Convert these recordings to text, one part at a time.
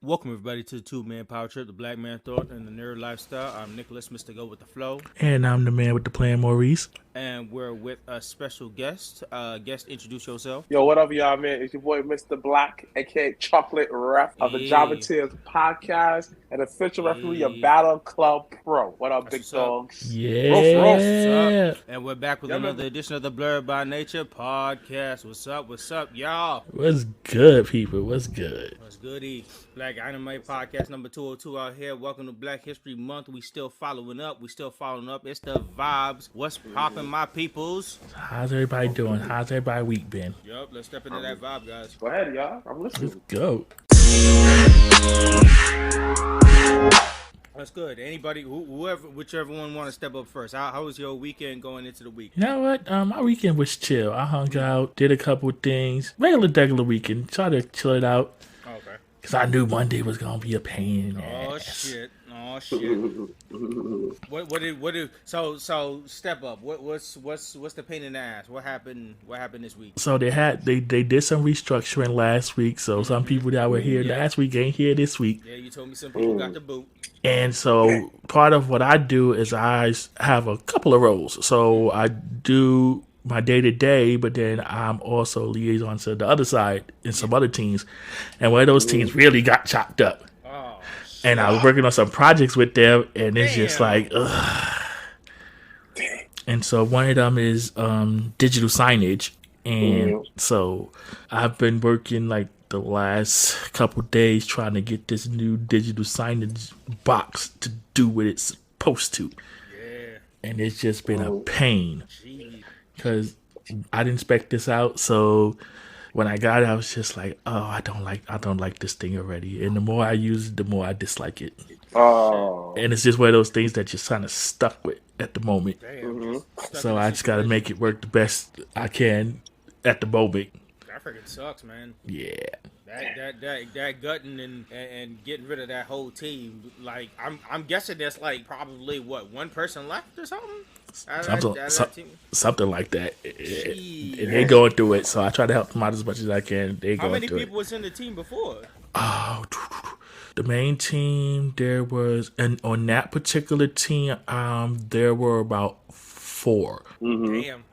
Welcome everybody to the two-man power trip, the Black Man Thought and the Nerd Lifestyle. I'm Nicholas, Mr. Go with the Flow. And I'm the man with the plan, Maurice. And we're with a special guest. Guest, introduce yourself. Yo, what up, y'all, man? It's your boy, Mr. Blacc, a.k.a. Chocolate Ref of the Java Tears podcast and official referee of Battle Club Pro. What up, big dogs? Yeah. And we're back with another edition of the Blerd By Nature Podcast. What's up, y'all? What's good, people? What's good? What's goody? Black Anime Podcast number 202 out here. Welcome to Black History Month. We still following up. It's the vibes. What's popping, my peoples? How's everybody doing? How's everybody week been? Yup, let's step into that vibe, guys. Go ahead, y'all. I'm listening. Let's go. That's good. Anybody, whichever one want to step up first. How was your weekend going into the week? You know what? My weekend was chill. I hung out, did a couple of things. Regular weekend. Tried to chill it out. Okay. Because I knew Monday was going to be a pain in the ass. Oh shit. So step up. What's the pain in the ass? What happened this week? So they did some restructuring last week. So some people that were here last week ain't here this week. Yeah, you told me some people got the boot. And so part of what I do is I have a couple of roles. So I do my day-to-day, but then I'm also liaison to the other side in some other teams. And one of those teams really got chopped up. Oh, and I was working on some projects with them, and it's just like, ugh. And so one of them is digital signage. And so I've been working like the last couple days trying to get this new digital signage box to do what it's supposed to. Yeah. And it's just been a pain. Because I didn't spec this out, so when I got it, I was just like, "Oh, I don't like this thing already." And the more I use it, the more I dislike it. Oh. And it's just one of those things that you're kind of stuck with at the moment. Damn. So I just got to make it work the best I can at the moment. That freaking sucks, man. Yeah. That gutting and getting rid of that whole team. Like I'm guessing there's like probably one person left or something. Something like that. And they going through it, so I try to help them out as much as I can. How many people was in the team before? Oh, the main team, there was, and on that particular team, there were about 4. Damn.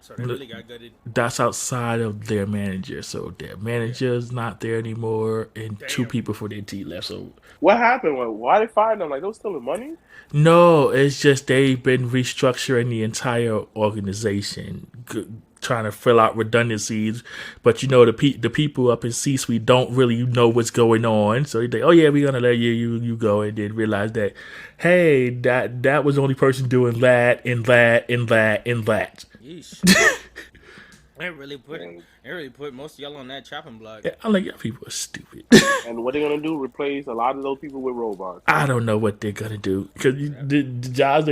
So they really got gutted. That's outside of their manager. So their manager's not there anymore, and 2 people for their team left. So what happened? Why they fired them? Like, they was stealing money? No, it's just they've been restructuring the entire organization, trying to fill out redundancies. But the people up in C-suite don't really know what's going on, so they think, "Oh yeah, we're gonna let you go," and then realize that, hey, that was the only person doing that and that and that and that. Yeesh. They really put most of y'all on that chopping block. Yeah, I'm like, y'all people are stupid. And what they gonna do? Replace a lot of those people with robots? I don't know what they're gonna do, because the jobs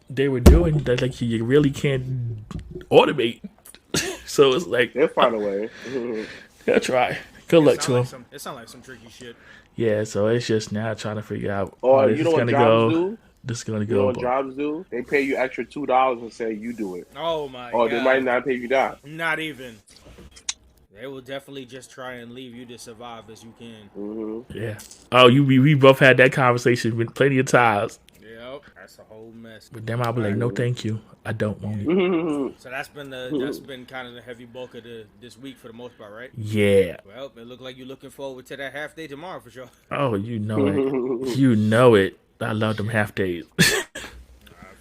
they were doing, that like you really can't automate. So it's like they'll find a way. They'll try. Good luck to them. It sounds like some tricky shit. Yeah, so it's just now trying to figure out. Or you know what jobs do? This is gonna go. You know what jobs do? They pay you extra $2 and say you do it. Oh my god! Or they might not pay you that. Not even. They will definitely just try and leave you to survive as you can. Yeah. Oh, we both had that conversation plenty of times. Yep, that's a whole mess. But then I'll be like, no, thank you. I don't want it. So that's been kind of the heavy bulk of this week for the most part, right? Yeah. Well, it looked like you're looking forward to that half day tomorrow for sure. Oh, you know it. You know it. I love them half days. I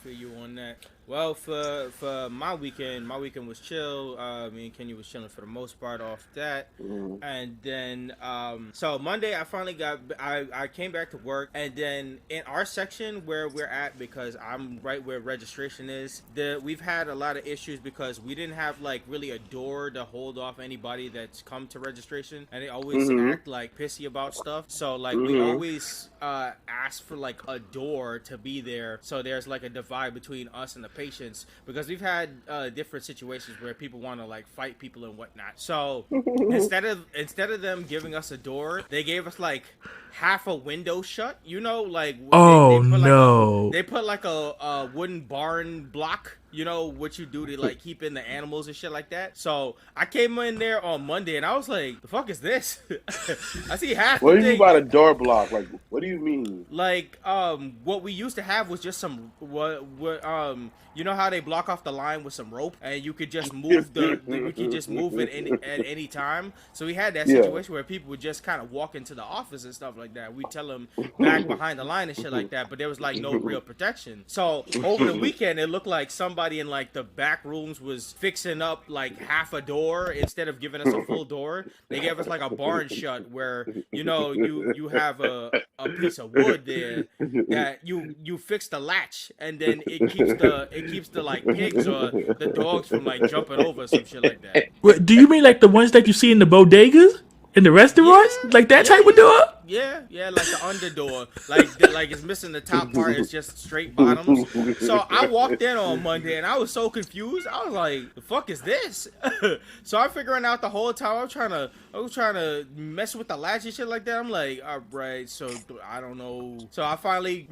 feel you on that. Well, for my weekend was chill. Me and Kenny was chilling for the most part off that. And then, so Monday I finally I came back to work, and then in our section where we're at, because I'm right where registration is, we've had a lot of issues because we didn't have like really a door to hold off anybody that's come to registration, and they always act like pissy about stuff. So like we always ask for like a door to be there, so there's like a divide between us and the patients, because we've had different situations where people want to like fight people and whatnot. So instead of them giving us a door, they gave us like half a window shut. You know, like Oh they put no! they put like a wooden barn block. You know what you do to like keep in the animals and shit like that. So I came in there on Monday and I was like, "The fuck is this?" I see half. What do you mean by the door block? Like, what do you mean? Like what we used to have was just some you know how they block off the line with some rope and you could just move we could just move it at any time. So we had that situation where people would just kind of walk into the office and stuff like that. We tell them back behind the line and shit like that, but there was like no real protection. So over the weekend it looked like somebody in like the back rooms was fixing up like half a door instead of giving us a full door. They gave us like a barn shut where you know you have a piece of wood there that you fix the latch and then it keeps the like pigs or the dogs from like jumping over some shit like that. What, do you mean like the ones that you see in the bodegas? In the restaurants? Like that type of door? Yeah, like the under door. Like it's missing the top part, it's just straight bottoms. So I walked in on Monday and I was so confused. I was like, the fuck is this? So I'm figuring out the whole time I was trying to mess with the latch and shit like that. I'm like, all right, so I don't know. So I finally,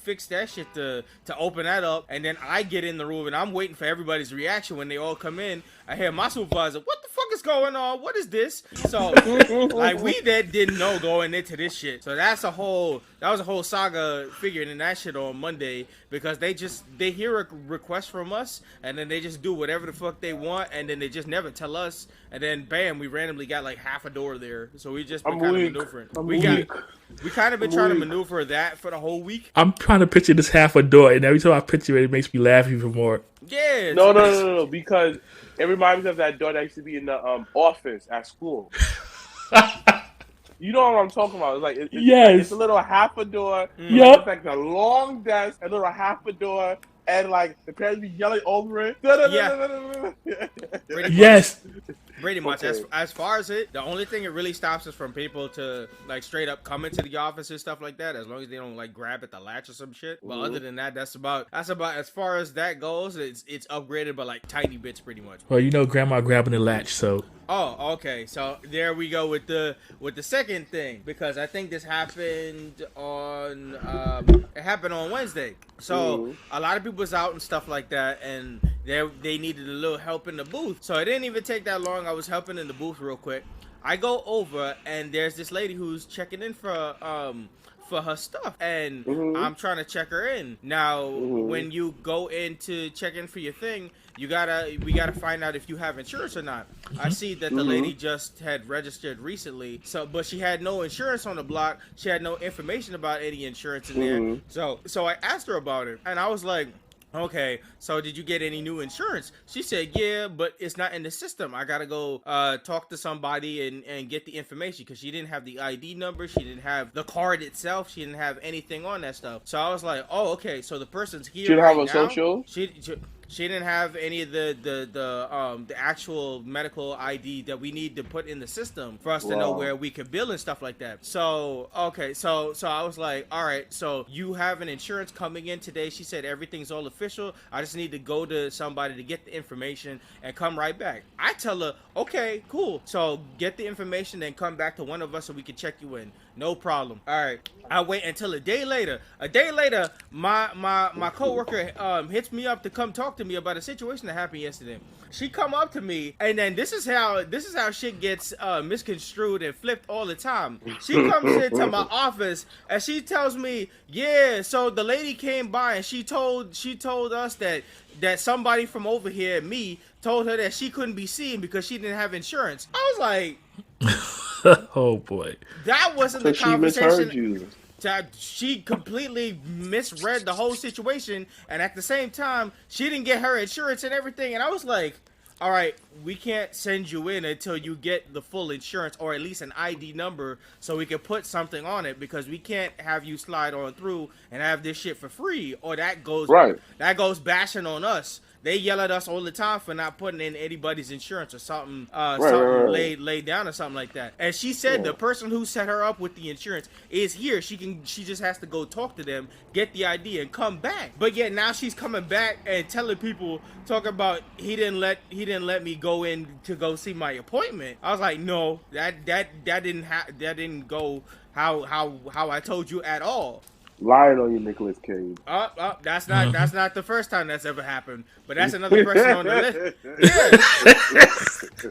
fixed that shit to open that up, and then I get in the room and I'm waiting for everybody's reaction when they all come in. I hear my supervisor, what the fuck is going on? What is this? So like we didn't know going into this shit. So that was a whole saga figuring that shit on Monday, because they hear a request from us and then they just do whatever the fuck they want and then they just never tell us, and then bam, we randomly got like half a door there. So we just been kind of maneuvering. We kind of been trying to maneuver that for the whole week. I'm trying to picture this half a door, and every time I picture it, it makes me laugh even more. Yeah. No, because it reminds me of that door that used to be in the office at school. You know what I'm talking about? It's like it's a little half a door. Yep. It's like a long desk, a little half a door, and like the parents be yelling over it. Yes. Pretty much. Okay. As far as it, the only thing it really stops us from people to like straight up come into the office and stuff like that, as long as they don't like grab at the latch or some shit. But other than that, that's about as far as that goes. It's upgraded by like tiny bits, pretty much. Well, grandma grabbing the latch, so. Oh, okay. So there we go with the second thing, because I think this happened on Wednesday. So a lot of people was out and stuff like that, and they needed a little help in the booth. So it didn't even take that long. I was helping in the booth real quick. I go over and there's this lady who's checking in for her stuff, and I'm trying to check her in. Now, when you go in to check in for your thing, we gotta find out if you have insurance or not. I see that the lady just had registered recently, but she had no insurance on the block. She had no information about any insurance in there. So I asked her about it, and I was like, okay, so did you get any new insurance? She said, yeah, but it's not in the system. I gotta go talk to somebody and get the information, because she didn't have the ID number. She didn't have the card itself. She didn't have anything on that stuff. So I was like, oh, okay, so the person's here. She didn't right have a now. social? She didn't have any of the actual medical ID that we need to put in the system for us to know where we could bill and stuff like that. So okay, so I was like, all right, so you have an insurance coming in today. She said everything's all official. I just need to go to somebody to get the information and come right back. I tell her, okay, cool. So get the information and come back to one of us so we can check you in. No problem. All right. I wait until a day later. My coworker hits me up to come talk to me about a situation that happened yesterday. She come up to me, and then this is how shit gets misconstrued and flipped all the time. She comes into my office and she tells me, yeah, so the lady came by and she told us that somebody from over here, me, told her that she couldn't be seen because she didn't have insurance. I was like, oh boy, that wasn't the conversation. She misheard you. She completely misread the whole situation, and at the same time, she didn't get her insurance and everything. And I was like, all right, we can't send you in until you get the full insurance, or at least an ID number, so we can put something on it, because we can't have you slide on through and have this shit for free, or that goes bashing on us. They yell at us all the time for not putting in anybody's insurance or something, laid down or something like that. And she said the person who set her up with the insurance is here. She just has to go talk to them, get the ID, and come back. But yet now she's coming back and telling people, talking about he didn't let me go in to go see my appointment. I was like, no, that didn't go how I told you at all. Lying on you, Nicolas Cage. That's not the first time that's ever happened. But that's another person on the list.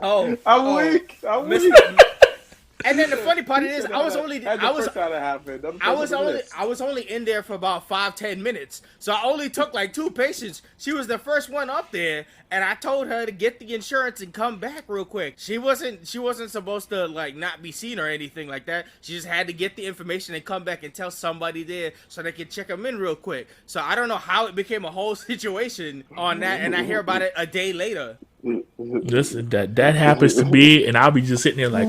Yeah. I'm weak. And then the funny part is, I was only in there for about 5-10 minutes, so I only took like 2 patients. She was the first one up there, and I told her to get the insurance and come back real quick. She wasn't supposed to like not be seen or anything like that. She just had to get the information and come back and tell somebody there so they could check them in real quick. So I don't know how it became a whole situation on that, and I hear about it a day later. Listen, that happens to me, and I'll be just sitting there like,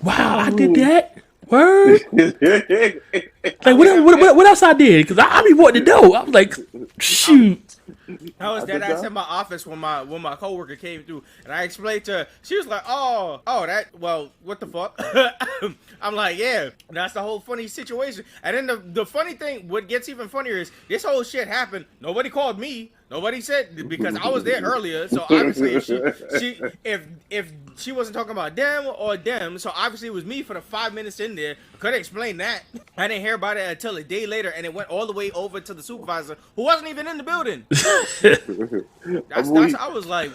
wow, I did that. Word. Like what else I did? Because I be wanting to know. I'm like, shoot. I was dead ass in my office when my coworker came through, and I explained to her. She was like, "Oh, what the fuck?" I'm like, "Yeah, that's the whole funny situation." And then the funny thing, what gets even funnier is this whole shit happened. Nobody called me. Nobody said, because I was there earlier. So obviously, if she wasn't talking about them, so obviously it was me for the 5 minutes in there. Couldn't explain that. I didn't hear about it until a day later, and it went all the way over to the supervisor, who wasn't even in the building. I was like,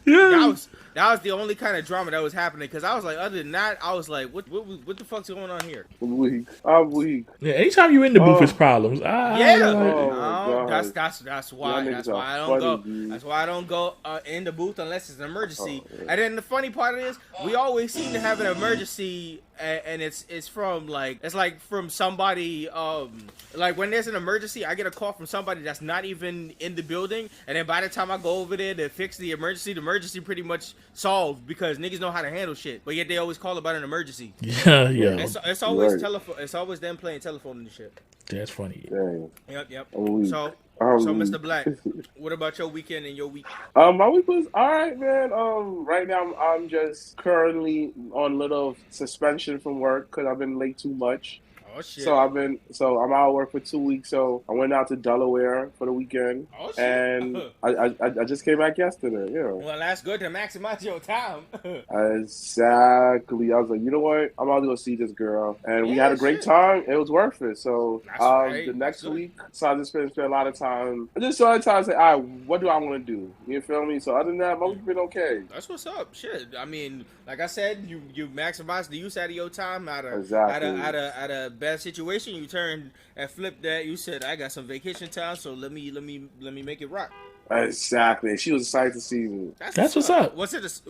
Yeah. that was the only kind of drama that was happening, because I was like, other than that, I was like, what the fuck's going on here? I'm weak. Yeah, anytime you're in the booth, it's problems. That's why I don't go. That's why I don't go in the booth unless it's an emergency. And then the funny part is, we always seem to have an emergency, and it's from from somebody. Like when there's an emergency, I get a call from somebody that's not even in the building, and then by the time I go over there to fix the emergency pretty much solved, because niggas know how to handle shit, but yet they always call about an emergency. Yeah. It's always telephone. It's always them playing telephone and shit. That's funny. Dang. Yep. So Mr. Blacc, what about your weekend and your week? My week was alright, man. Right now I'm just currently on little suspension from work because I've been late too much. Oh shit. So I'm out of work for 2 weeks. So I went out to Delaware for the weekend. Oh shit. And I just came back yesterday. Well, that's good to maximize your time. Exactly. I was like, you know what? I'm about to go see this girl, and we had a great time. It was worth it. So the next week, so I just spent a lot of time. I just saw the time and say, all right, what do I want to do? You feel me? So other than that, my week's been okay. That's what's up. Shit. I mean, like I said, you maximize the use out of your time out of bad situation. You turned and flipped that. You said, I got some vacation time, so let me make it rock. Exactly. She was excited to see me. That's what's up. Was it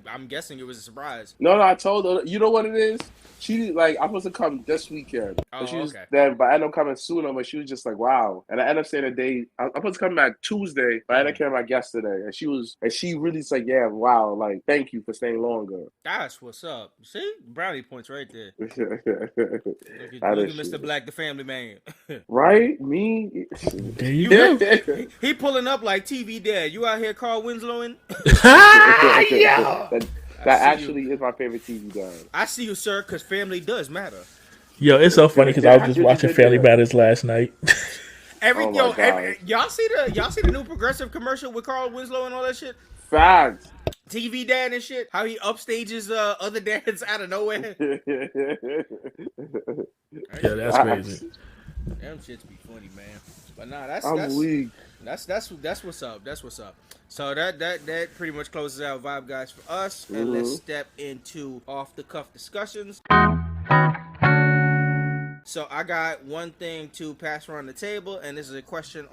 I'm guessing it was a surprise. No, I told her. You know what it is? She I'm supposed to come this weekend. Oh, okay. But I ended up coming sooner. But she was just like, "Wow!" And I ended up saying a day. I'm supposed to come back Tuesday, but I ended up coming back yesterday. And she really said, "Yeah, wow! Like, thank you for staying longer." That's what's up. See, brownie points right there. Look at Mr. Blacc, the family man. Right? Me? There you go. He pulling up like TV Dad. You out here, Carl Winslowing? Yeah. That actually is my favorite TV guy. I see you, sir, because family does matter. Yo, it's so funny because I was just watching Family Matters last night. Y'all see the new Progressive commercial with Carl Winslow and all that shit? Facts. TV Dad and shit. How he upstages other dads out of nowhere. Yeah, that's crazy. Them shits be funny, man. But nah, I'm weak. That's what's up. That's what's up. So that pretty much closes out Vibe Guys for us, and let's step into off the cuff discussions. So I got one thing to pass around the table, and this is a question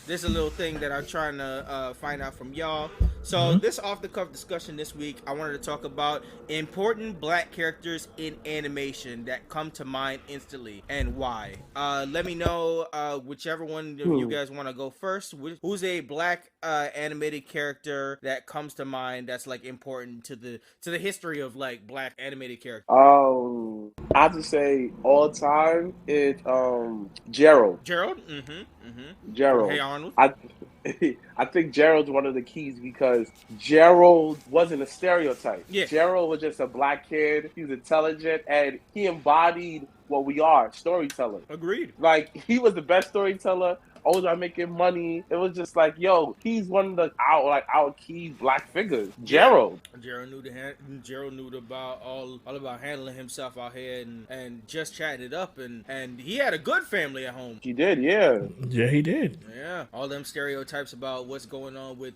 this is a little thing that I'm trying to find out from y'all. So this off-the-cuff discussion this week, I wanted to talk about important black characters in animation that come to mind instantly, and why. Let me know whichever one of you guys want to go first. Who's a black animated character that comes to mind that's like important to the history of like black animated characters? I have to say all time it's Gerald. Gerald? Gerald. Hey Arnold. I think Gerald's one of the keys because Gerald wasn't a stereotype. Yeah. Gerald was just a black kid. He was intelligent and he embodied what we are, storytellers. Agreed. Like he was the best storyteller always about making money. It was just like, yo, he's one of the our key black figures. Gerald. Gerald knew about all about handling himself out here and just chatting it up, and he had a good family at home. He did, yeah. Yeah, he did. Yeah, all them stereotypes about what's going on with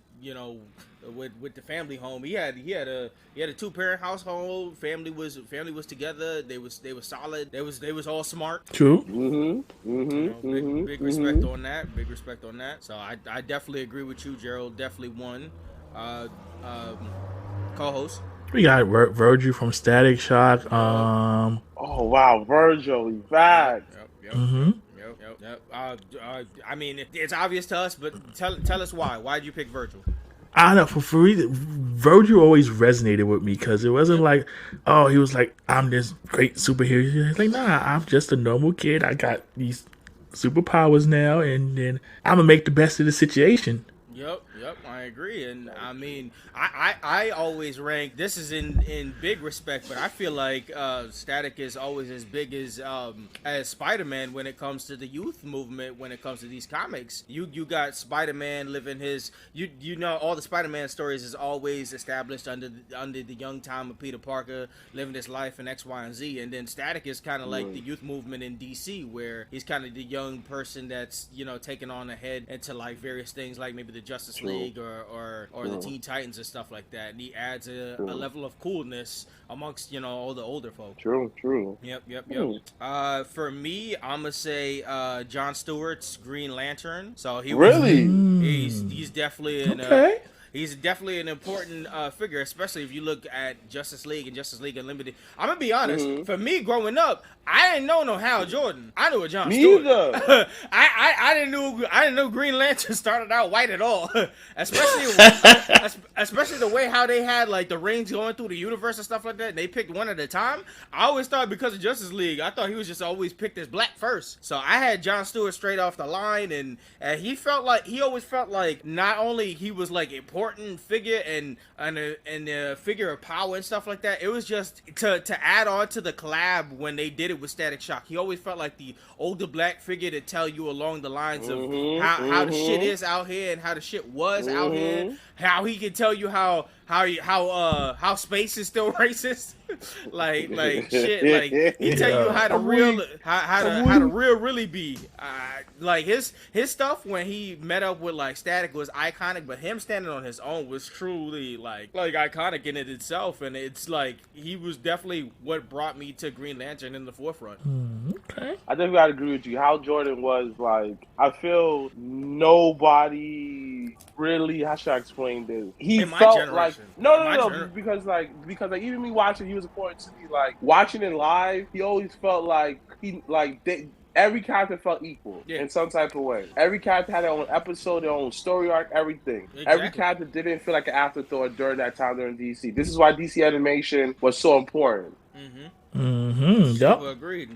with the family home. He had a 2-parent household. Family was together. They was solid. They was all smart. True. Big respect on that. Big respect on that. So I definitely agree with you. Gerald definitely won. Co-host. We got Virgil from Static Shock. Oh wow, Virgil, he's back. Yep. Yep. I mean, it's obvious to us, but tell us why. Why did you pick Virgil? I don't know. For reason, Virgil always resonated with me because it wasn't like, oh, he was like, I'm this great superhero. He's like, nah, I'm just a normal kid. I got these superpowers now, and then I'm gonna make the best of the situation. Yep, I agree. And I mean, I always rank, this is in big respect, but I feel like Static is always as big as Spider-Man when it comes to the youth movement, when it comes to these comics. You got Spider-Man living his, you know, all the Spider-Man stories is always established under the young time of Peter Parker living his life in X, Y, and Z. And then Static is kind of like the youth movement in DC, where he's kind of the young person that's, you know, taking on ahead into like various things like maybe the Justice League or the Teen Titans and stuff like that, and he adds a level of coolness amongst, you know, all the older folks. True. Yep. For me, I'm gonna say John Stewart's Green Lantern. So he's definitely he's definitely an important figure, especially if you look at Justice League and Justice League Unlimited. I'm gonna be honest. For me, growing up, I didn't know no Hal Jordan. I knew a John Stewart. Me either. I didn't know Green Lantern started out white at all. especially the way how they had like the rings going through the universe and stuff like that. And they picked one at a time. I always thought because of Justice League, I thought he was just always picked as black first. So I had John Stewart straight off the line, and he always felt like not only he was like important figure and a figure of power and stuff like that. It was just to add on to the collab when they did it with Static Shock. He always felt like the older black figure to tell you along the lines of how the shit is out here and how the shit was out here. How he can tell you how space is still racist. like shit. Like he tell you how the real really be. Like his stuff when he met up with like Static was iconic, but him standing on his own was truly like iconic in it itself. And it's like he was definitely what brought me to Green Lantern in the forefront. Okay. I definitely gotta agree with you. Hal Jordan was like, I feel nobody really, how should I explain this? He in my felt generation. like because even me watching, he was important to me. Like watching it live, he always felt like every character felt equal in some type of way. Every character had their own episode, their own story arc, everything. Exactly. Every character didn't feel like an afterthought during that time during DC. This is why DC animation was so important.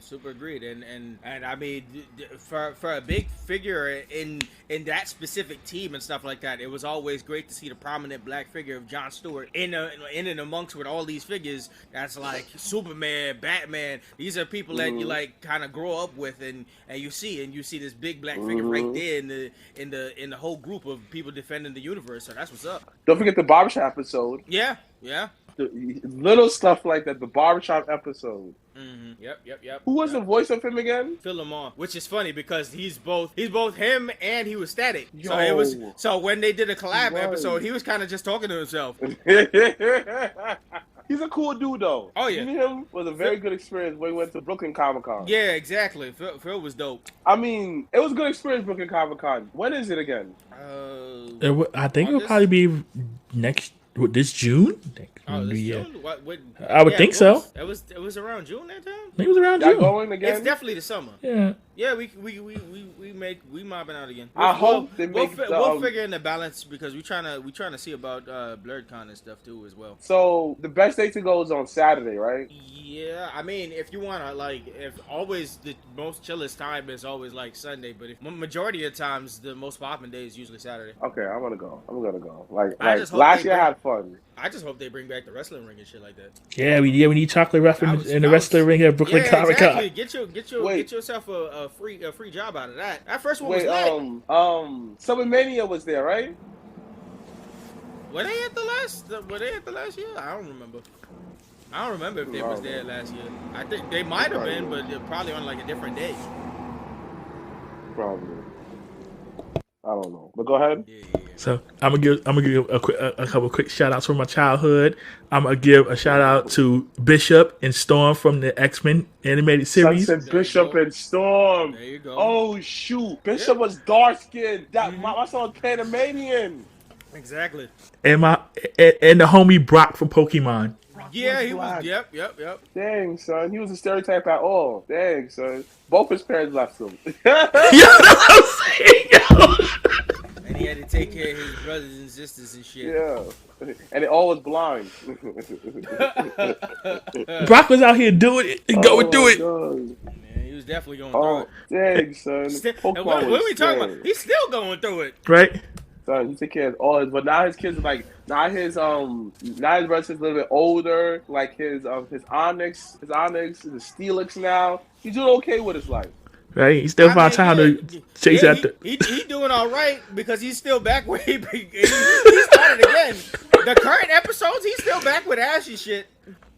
Super agreed. And I mean, for a big figure in that specific team and stuff like that, it was always great to see the prominent black figure of John Stewart in and amongst with all these figures. That's like Superman, Batman. These are people that you like kind of grow up with, and you see this big black figure right there in the whole group of people defending the universe. So that's what's up. Don't forget the barbershop episode. Yeah. The little stuff like that, the barbershop episode. Yep. Who was the voice of him again? Fillmore, which is funny because he's both him and he was Static. Yo. So when they did a collab episode, he was kind of just talking to himself. He's a cool dude though. Oh yeah, meeting him was a very good experience when we went to Brooklyn Comic Con. Yeah, exactly. Phil was dope. I mean, it was a good experience, Brooklyn Comic Con. When is it again? I think it'll probably be this June. This June? I would think so. It was around June that time. I think it was around June. Going again? It's definitely the summer. Yeah, we mobbing out again. We'll figure in the balance because we trying to see about BlerdCon and stuff too as well. So the best day to go is on Saturday, right? Yeah, I mean if you wanna if always the most chillest time is always like Sunday, but if majority of times the most popping day is usually Saturday. Okay, I'm gonna go. Like last year I had fun. I just hope they bring back the wrestling ring and shit like that. Yeah, we need chocolate reference in the wrestling ring at Brooklyn Comic Con. Exactly. Get yourself a a free job out of that. That first one was lit. Summer Mania was there, right? Were they at the last year? I don't remember. I don't remember if they was there last year. I think they might have been, but they're probably on like a different day. Probably. I don't know, but go ahead. Yeah. So I'm gonna give a couple quick shout outs from my childhood. I'm gonna give a shout out to Bishop and Storm from the X-Men animated series. Sunset Bishop and Storm. There you go. Oh shoot, Bishop was dark skinned. That my son was Panamanian. Exactly. And the homie Brock from Pokemon. Yeah, he was. Yep. Dang, son, he was a stereotype at all. Dang, son, both his parents left him. Yeah, that's what I'm saying, yo. And he had to take care of his brothers and sisters and shit. Yeah, and it all was blind. Brock was out here doing it and going through it. God. Man, he was definitely going through it. Dang, son. What are we talking about? He's still going through it. Right? Son, he took care of all his, but now his kids are like, now his brother's a little bit older. Like his Onyx, his Steelix now. He's doing okay with his life. Right? He still found time to chase after. He doing all right because he's still back where he started again. The current episodes, he's still back with Ashy shit.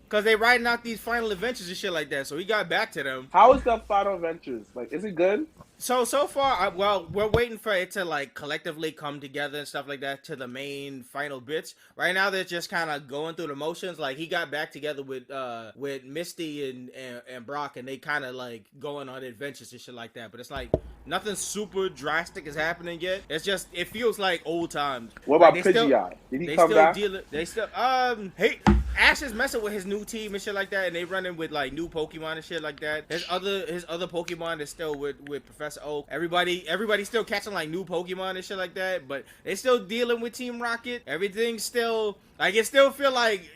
Because they writing out these final adventures and shit like that. So he got back to them. How is the final adventures? Like, is it good? So far, we're waiting for it to like collectively come together and stuff like that to the main final bits. Right now, they're just kind of going through the motions. Like he got back together with Misty and Brock, and they kind of like going on adventures and shit like that. But it's like nothing super drastic is happening yet. It's just it feels like old times. What about like Pidgeot? Did he come back? Hey, Ash is messing with his new team and shit like that, and they running with like new Pokemon and shit like that. His other Pokemon is still with Professor Oak. Everybody's still catching like new Pokemon and shit like that, but they still dealing with Team Rocket. Everything's still like it still feel like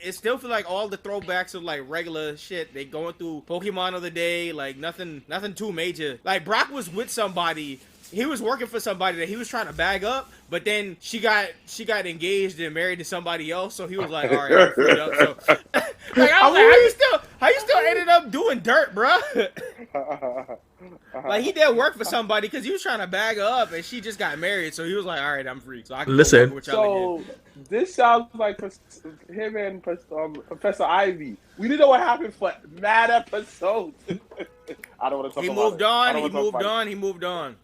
all the throwbacks of like regular shit. They going through Pokemon of the day, like nothing too major. Like Brock was with somebody. He was working for somebody that he was trying to bag up, but then she got engaged and married to somebody else. So he was like, "All right, I'm freed up." So, like I was like, how you still ended up doing dirt, bro? Like he did work for somebody because he was trying to bag her up, and she just got married. So he was like, "All right, I'm free." So I can listen. Go with y'all again. This sounds like him and Professor Ivy. We didn't know what happened for mad episodes. I don't want to talk about it. He moved on.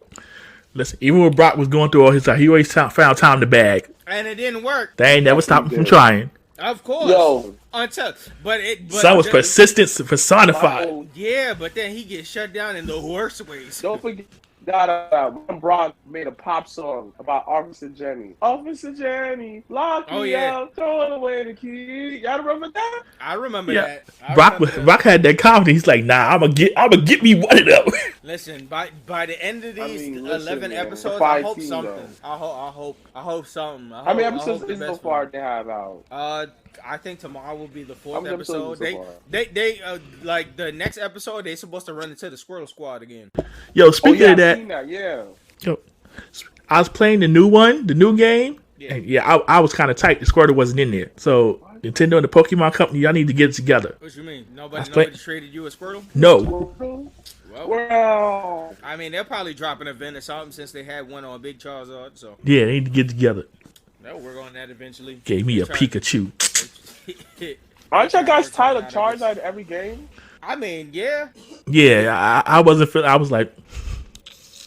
Listen, even when Brock was going through all his time, he always found time to bag. And it didn't work. They ain't never stopped him from trying. Of course. Yo. Son was persistence personified. Yeah, but then he gets shut down in the worst ways. Don't forget that Brock made a pop song about Officer Jenny. Officer Jenny, lock me up, throw away the key. Y'all remember that? I remember that. Brock had that confidence. He's like, nah, I'm gonna get me one of them. Listen, by the end of these 11 episodes, I hope something. I hope something. How many episodes is so far they have out? I think tomorrow will be the 4th episode. They like the next episode. They supposed to run into the Squirrel Squad again. Yo, speaking of that, yeah. Yo, I was playing the new game. Yeah, and I was kind of tight. The Squirtle wasn't in there, so Nintendo and the Pokemon Company, y'all need to get it together. What you mean? Nobody traded you a Squirtle? No. Well, I mean, they'll probably drop an event or something since they had one on Big Charizard. So yeah, they need to get together. They'll work on that eventually. Gave me a Pikachu. Aren't you guys tired of Charizard every game? I mean, yeah. Yeah, I wasn't feeling. I was like,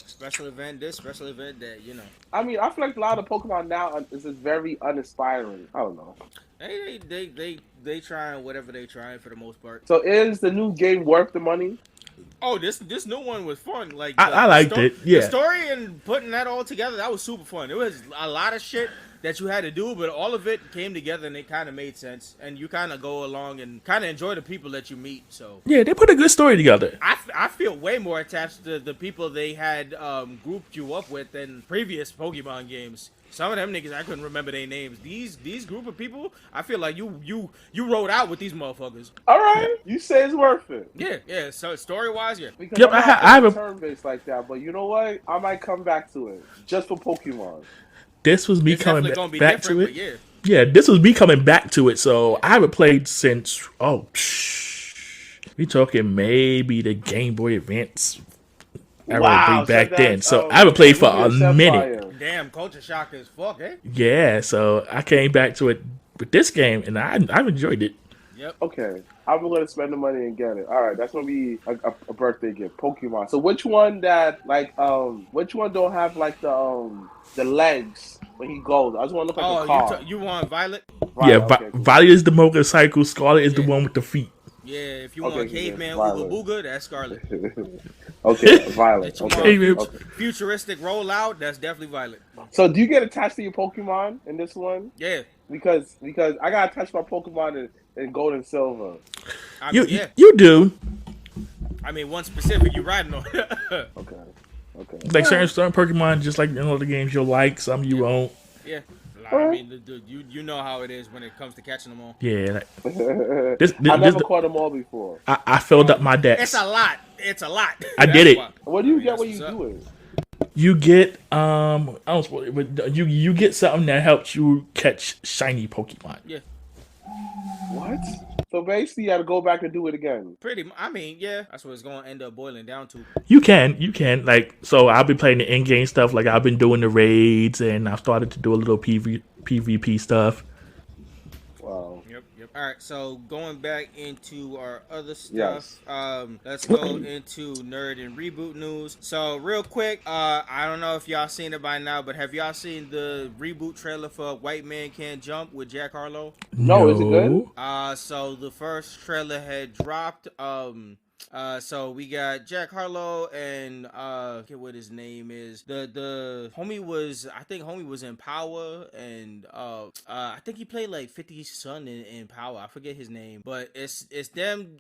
special event this, special event that, you know. I mean, I feel like a lot of Pokemon now is just very uninspiring. I don't know. They trying whatever they trying for the most part. So is the new game worth the money? Oh, this new one was fun. Like I liked it. Yeah, the story and putting that all together, that was super fun. It was a lot of shit that you had to do, but all of it came together and it kind of made sense. And you kind of go along and kind of enjoy the people that you meet. So yeah, they put a good story together. I feel way more attached to the people they had grouped you up with than previous Pokemon games. Some of them niggas, I couldn't remember their names. These group of people, I feel like you rode out with these motherfuckers. All right, you say it's worth it. Yeah. So story wise, yeah. Because yep, I have a turn base like that, but you know what? I might come back to it just for Pokemon. This was me coming back to it. Yeah, this was me coming back to it. So I haven't played since. We talking maybe the Game Boy Advance. Wow, back so then. So I haven't played for a minute. Damn, culture shock as fuck, eh? Yeah, so I came back to it with this game, and I've enjoyed it. Yep. Okay, I'm gonna spend the money and get it. All right, that's gonna be a birthday gift. Pokemon. So which one which one don't have like the legs when he goes? I just want to look like a car. You want Violet? Yeah, okay, cool. Violet is the motorcycle. Scarlet is the one with the feet. Yeah, if you want Caveman Ooga Booga, that's Scarlet. Okay, Violet. Okay. Futuristic rollout, that's definitely Violet. So do you get attached to your Pokemon in this one? Yeah. Because I got attached to my Pokemon in Gold and Silver. You do. I mean, one specific you riding on. Okay. Like certain Pokemon, just like in other games, you'll like, some you won't. Yeah. I mean, you know how it is when it comes to catching them all. Yeah. I never caught them all before. I filled up my decks. It's a lot. I did it. What do you get when you do it? You get you get something that helps you catch shiny Pokemon. Yeah. What? So basically, you got to go back and do it again. I mean, yeah, that's what it's going to end up boiling down to. You can. Like, so I've been playing the in-game stuff. Like, I've been doing the raids, and I've started to do a little PvP stuff. Wow. Yep. All right, so going back into our other stuff, yes. Let's go into nerd and reboot news. So real quick, I don't know if y'all seen it by now, but have y'all seen the reboot trailer for White Man Can't Jump with Jack Harlow? No, is it good? So the first trailer had dropped. So we got Jack Harlow and I forget what his name is. The homie was in Power, and I think he played like 50's son in Power. I forget his name, but it's them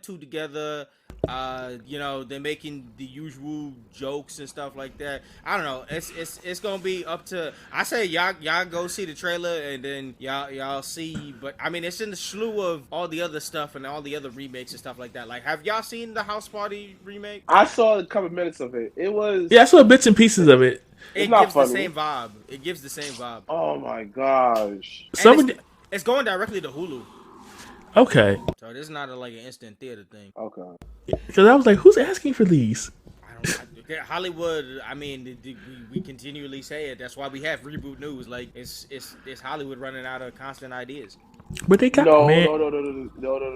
two together. They're making the usual jokes and stuff like that. I don't know. It's gonna be up to. I say y'all go see the trailer and then y'all see. But I mean, it's in the slew of all the other stuff and all the other remakes and stuff like that. Like, have y'all seen the House Party remake? I saw a couple minutes of it. It was I saw bits and pieces of it. It gives the same vibe. It gives the same vibe. Oh my gosh! It's going directly to Hulu. Okay. So this is not like an instant theater thing. Okay. Because I was like, who's asking for these? Hollywood. I mean, we continually say it. That's why we have reboot news. Like, it's Hollywood running out of constant ideas. But they got no.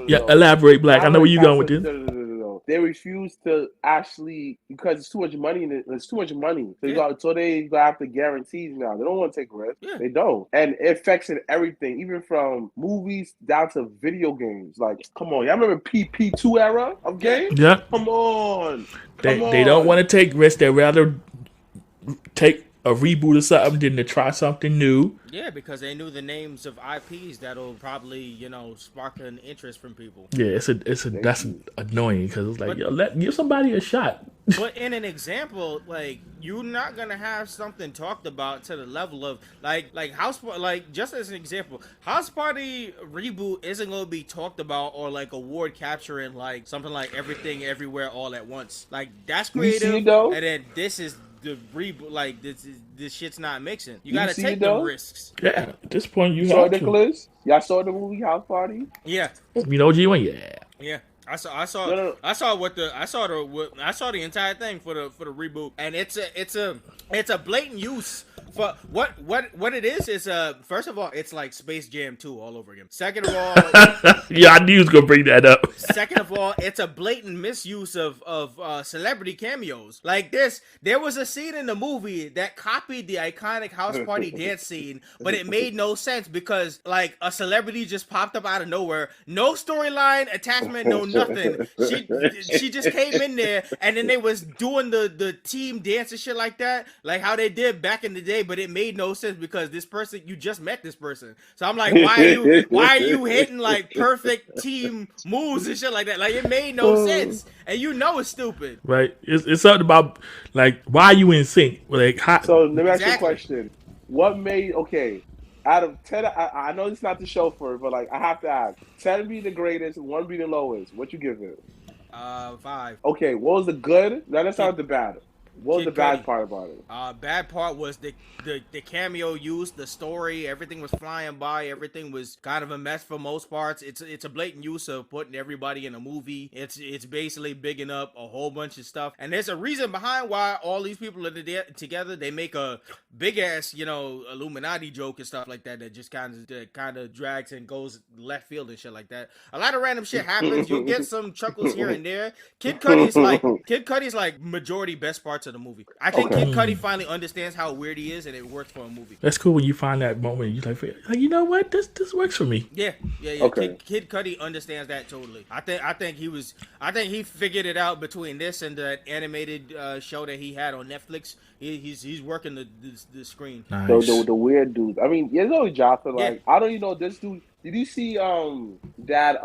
Yeah, elaborate, Black. I know where you going with this. No. They refuse to actually, because it's too much money in it. It's too much money. So they go after guarantees now. They don't want to take risks. Yeah. They don't, and it affects in everything, even from movies down to video games. Like, come on, y'all remember PP2 era of games? Yeah. Come on. They don't want to take risks. They rather take a reboot or something than to try something new. Yeah, because they knew the names of IPs that'll probably, spark an interest from people. Yeah, that's annoying because it's like, give somebody a shot. But in an example, like, you're not gonna have something talked about to the level of like just as an example, House Party reboot isn't gonna be talked about or like award capturing like something like Everything Everywhere All at Once. Like, that's creative, and then this is the reboot. Like, this shit's not mixing. You gotta take the risks. Yeah, at this point you saw have Nicholas. Y'all saw the movie House Party? Yeah. You know G1? Yeah. I saw the entire thing for the reboot, and it's a blatant use for what it is first of all, it's like Space Jam 2 all over again. Second of all, yeah, I knew he was gonna bring that up. Second of all, it's a blatant misuse of celebrity cameos. Like this, there was a scene in the movie that copied the iconic House Party dance scene, but it made no sense because like a celebrity just popped up out of nowhere, no storyline attachment, no nothing. She just came in there, and then they was doing the team dance and shit like that, like how they did back in the day. But it made no sense because this person, you just met this person. So I'm like, why are you hitting like perfect team moves and shit like that? Like, it made no sense, and it's stupid. Right? It's something about like, why are you in sync? Like, so let me ask you a question. What made out of 10, I know it's not the show for it, but like I have to ask. 10 be the greatest, 1 be the lowest. What you give it? 5. Okay, what was the good? Now let's start with the bad. What was the bad part about it? Bad part was the cameo use, the story, everything was flying by, everything was kind of a mess for most parts. It's a blatant use of putting everybody in a movie. It's basically bigging up a whole bunch of stuff, and there's a reason behind why all these people are together. They make a big ass, Illuminati joke and stuff like that just kind of drags and goes left field and shit like that. A lot of random shit happens. You'll get some chuckles here and there. Kid Cudi's like majority best parts of the movie. I think Kid Cudi finally understands how weird he is, and it works for a movie. That's cool when you find that moment. You're like, you know what? This works for me. Yeah. Okay. Kid Cudi understands that totally. I think he figured it out between this and the animated show that he had on Netflix. He's working the screen. Nice. The weird dude. I mean, there's always Johnson. Like, I don't even know this dude. Did you see that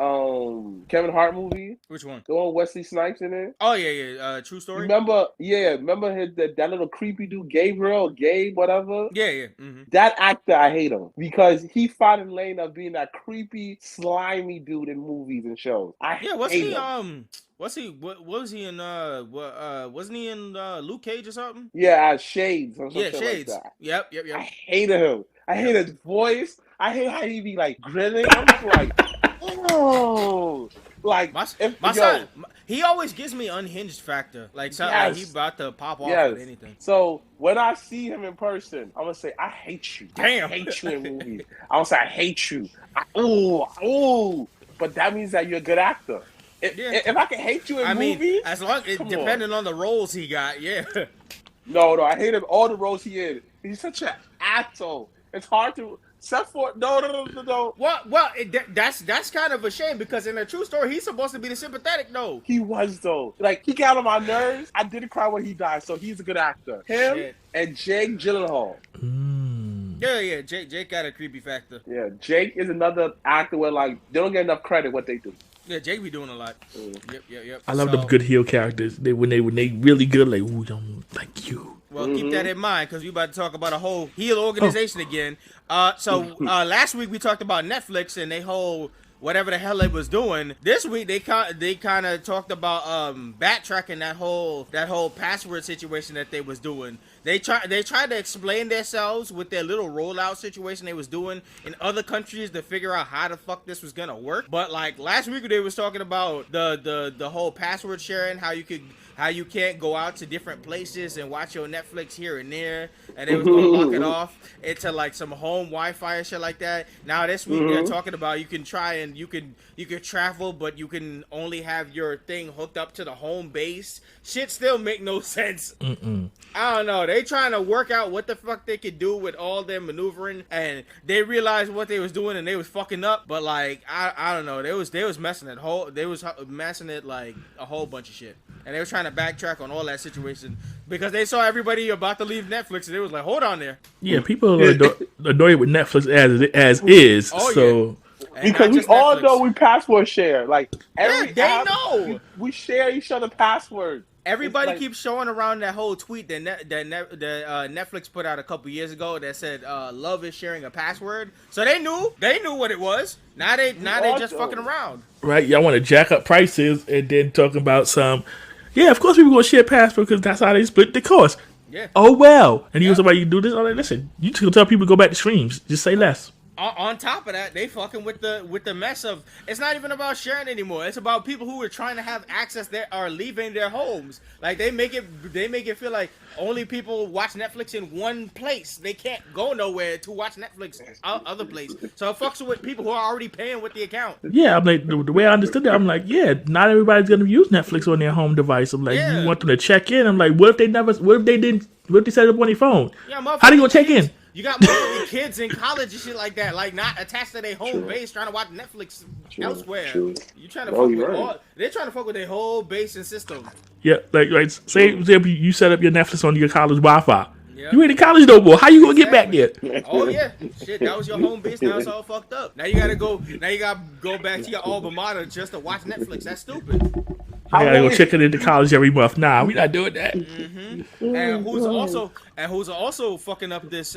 Kevin Hart movie? Which one? The one with Wesley Snipes in it? Oh yeah. True Story. Remember that little creepy dude, Gabe, whatever. Yeah. Mm-hmm. That actor, I hate him because he found a lane of being that creepy, slimy dude in movies and shows. Wasn't he in wasn't he in Luke Cage or something? Yeah, Shades. Shades. Like that. Yep. I hated him. I hate his voice. I hate how he be like grinning. I'm just like, oh, like my son. He always gives me unhinged factor. Like something like he about to pop off with anything. So when I see him in person, I'm gonna say, I hate you. Damn. I hate you in movies. I'm gonna say, I hate you. But that means that you're a good actor. If I can hate you in movies, as long depending on the roles he got, yeah. No, I hate him all the roles he in. He's such an asshole. It's hard to. Except for no. Well, that's kind of a shame because in a True Story, he's supposed to be the sympathetic. No, he was though. Like he got on my nerves. I didn't cry when he died, so he's a good actor. Him and Jake Gyllenhaal. Yeah. Jake got a creepy factor. Yeah, Jake is another actor where like they don't get enough credit what they do. Yeah, Jake be doing a lot. Yep. I love them good heel characters. When they really good, like don't like you. Well, keep that in mind because we about to talk about a whole heel organization again. So last week we talked about Netflix and they whole whatever the hell they was doing. This week they kind of talked about backtracking that whole password situation that they was doing. They tried to explain themselves with their little rollout situation they was doing in other countries to figure out how the fuck this was gonna work. But like last week they was talking about the whole password sharing, how you can't go out to different places and watch your Netflix here and there, and they was gonna lock it off into like some home Wi-Fi and shit like that. Now this week they're talking about you can try and you can travel, but you can only have your thing hooked up to the home base. Shit still make no sense. I don't know. They trying to work out what the fuck they could do with all their maneuvering, and they realized what they was doing and they was fucking up. But like I don't know. They was messing it like a whole bunch of shit. And they were trying to backtrack on all that situation because they saw everybody about to leave Netflix and they was like, hold on there. Yeah, people are annoyed with Netflix as is. Oh, so yeah. Because we all Netflix. Know we password share. Like every they know. We share each other passwords. Everybody keeps showing around that whole tweet that Netflix put out a couple years ago that said love is sharing a password. So they knew what it was. Now they just fucking around. Right, y'all want to jack up prices and then talking about some. Yeah, of course we were gonna share password because that's how they split the cost. Yeah. Oh well, and he was about you do this. I'm like, listen, you just tell people to go back to streams. Just say less. On top of that, they fucking with the mess of it's not even about sharing anymore. It's about people who are trying to have access that are leaving their homes. Like they make it feel like only people watch Netflix in one place. They can't go nowhere to watch Netflix other place. So it fucks with people who are already paying with the account. Yeah, I'm like the way I understood that. I'm like, yeah, not everybody's gonna use Netflix on their home device. I'm like, you want them to check in. I'm like, what if they set it up on their phone? Yeah, how do you gonna check in? You got motherfucking kids in college and shit like that, like not attached to their home base, trying to watch Netflix elsewhere. You trying to fuck with they're trying to fuck with their whole base and system. Yeah, like say you set up your Netflix on your college Wi-Fi. Yep. You ain't in college no more. How you gonna get back there? Oh yeah, shit, that was your home base. Now it's all fucked up. Now you gotta go back to your alma mater just to watch Netflix. That's stupid. I gotta go check it into college every month. Nah, we not doing that. And who's also fucking up this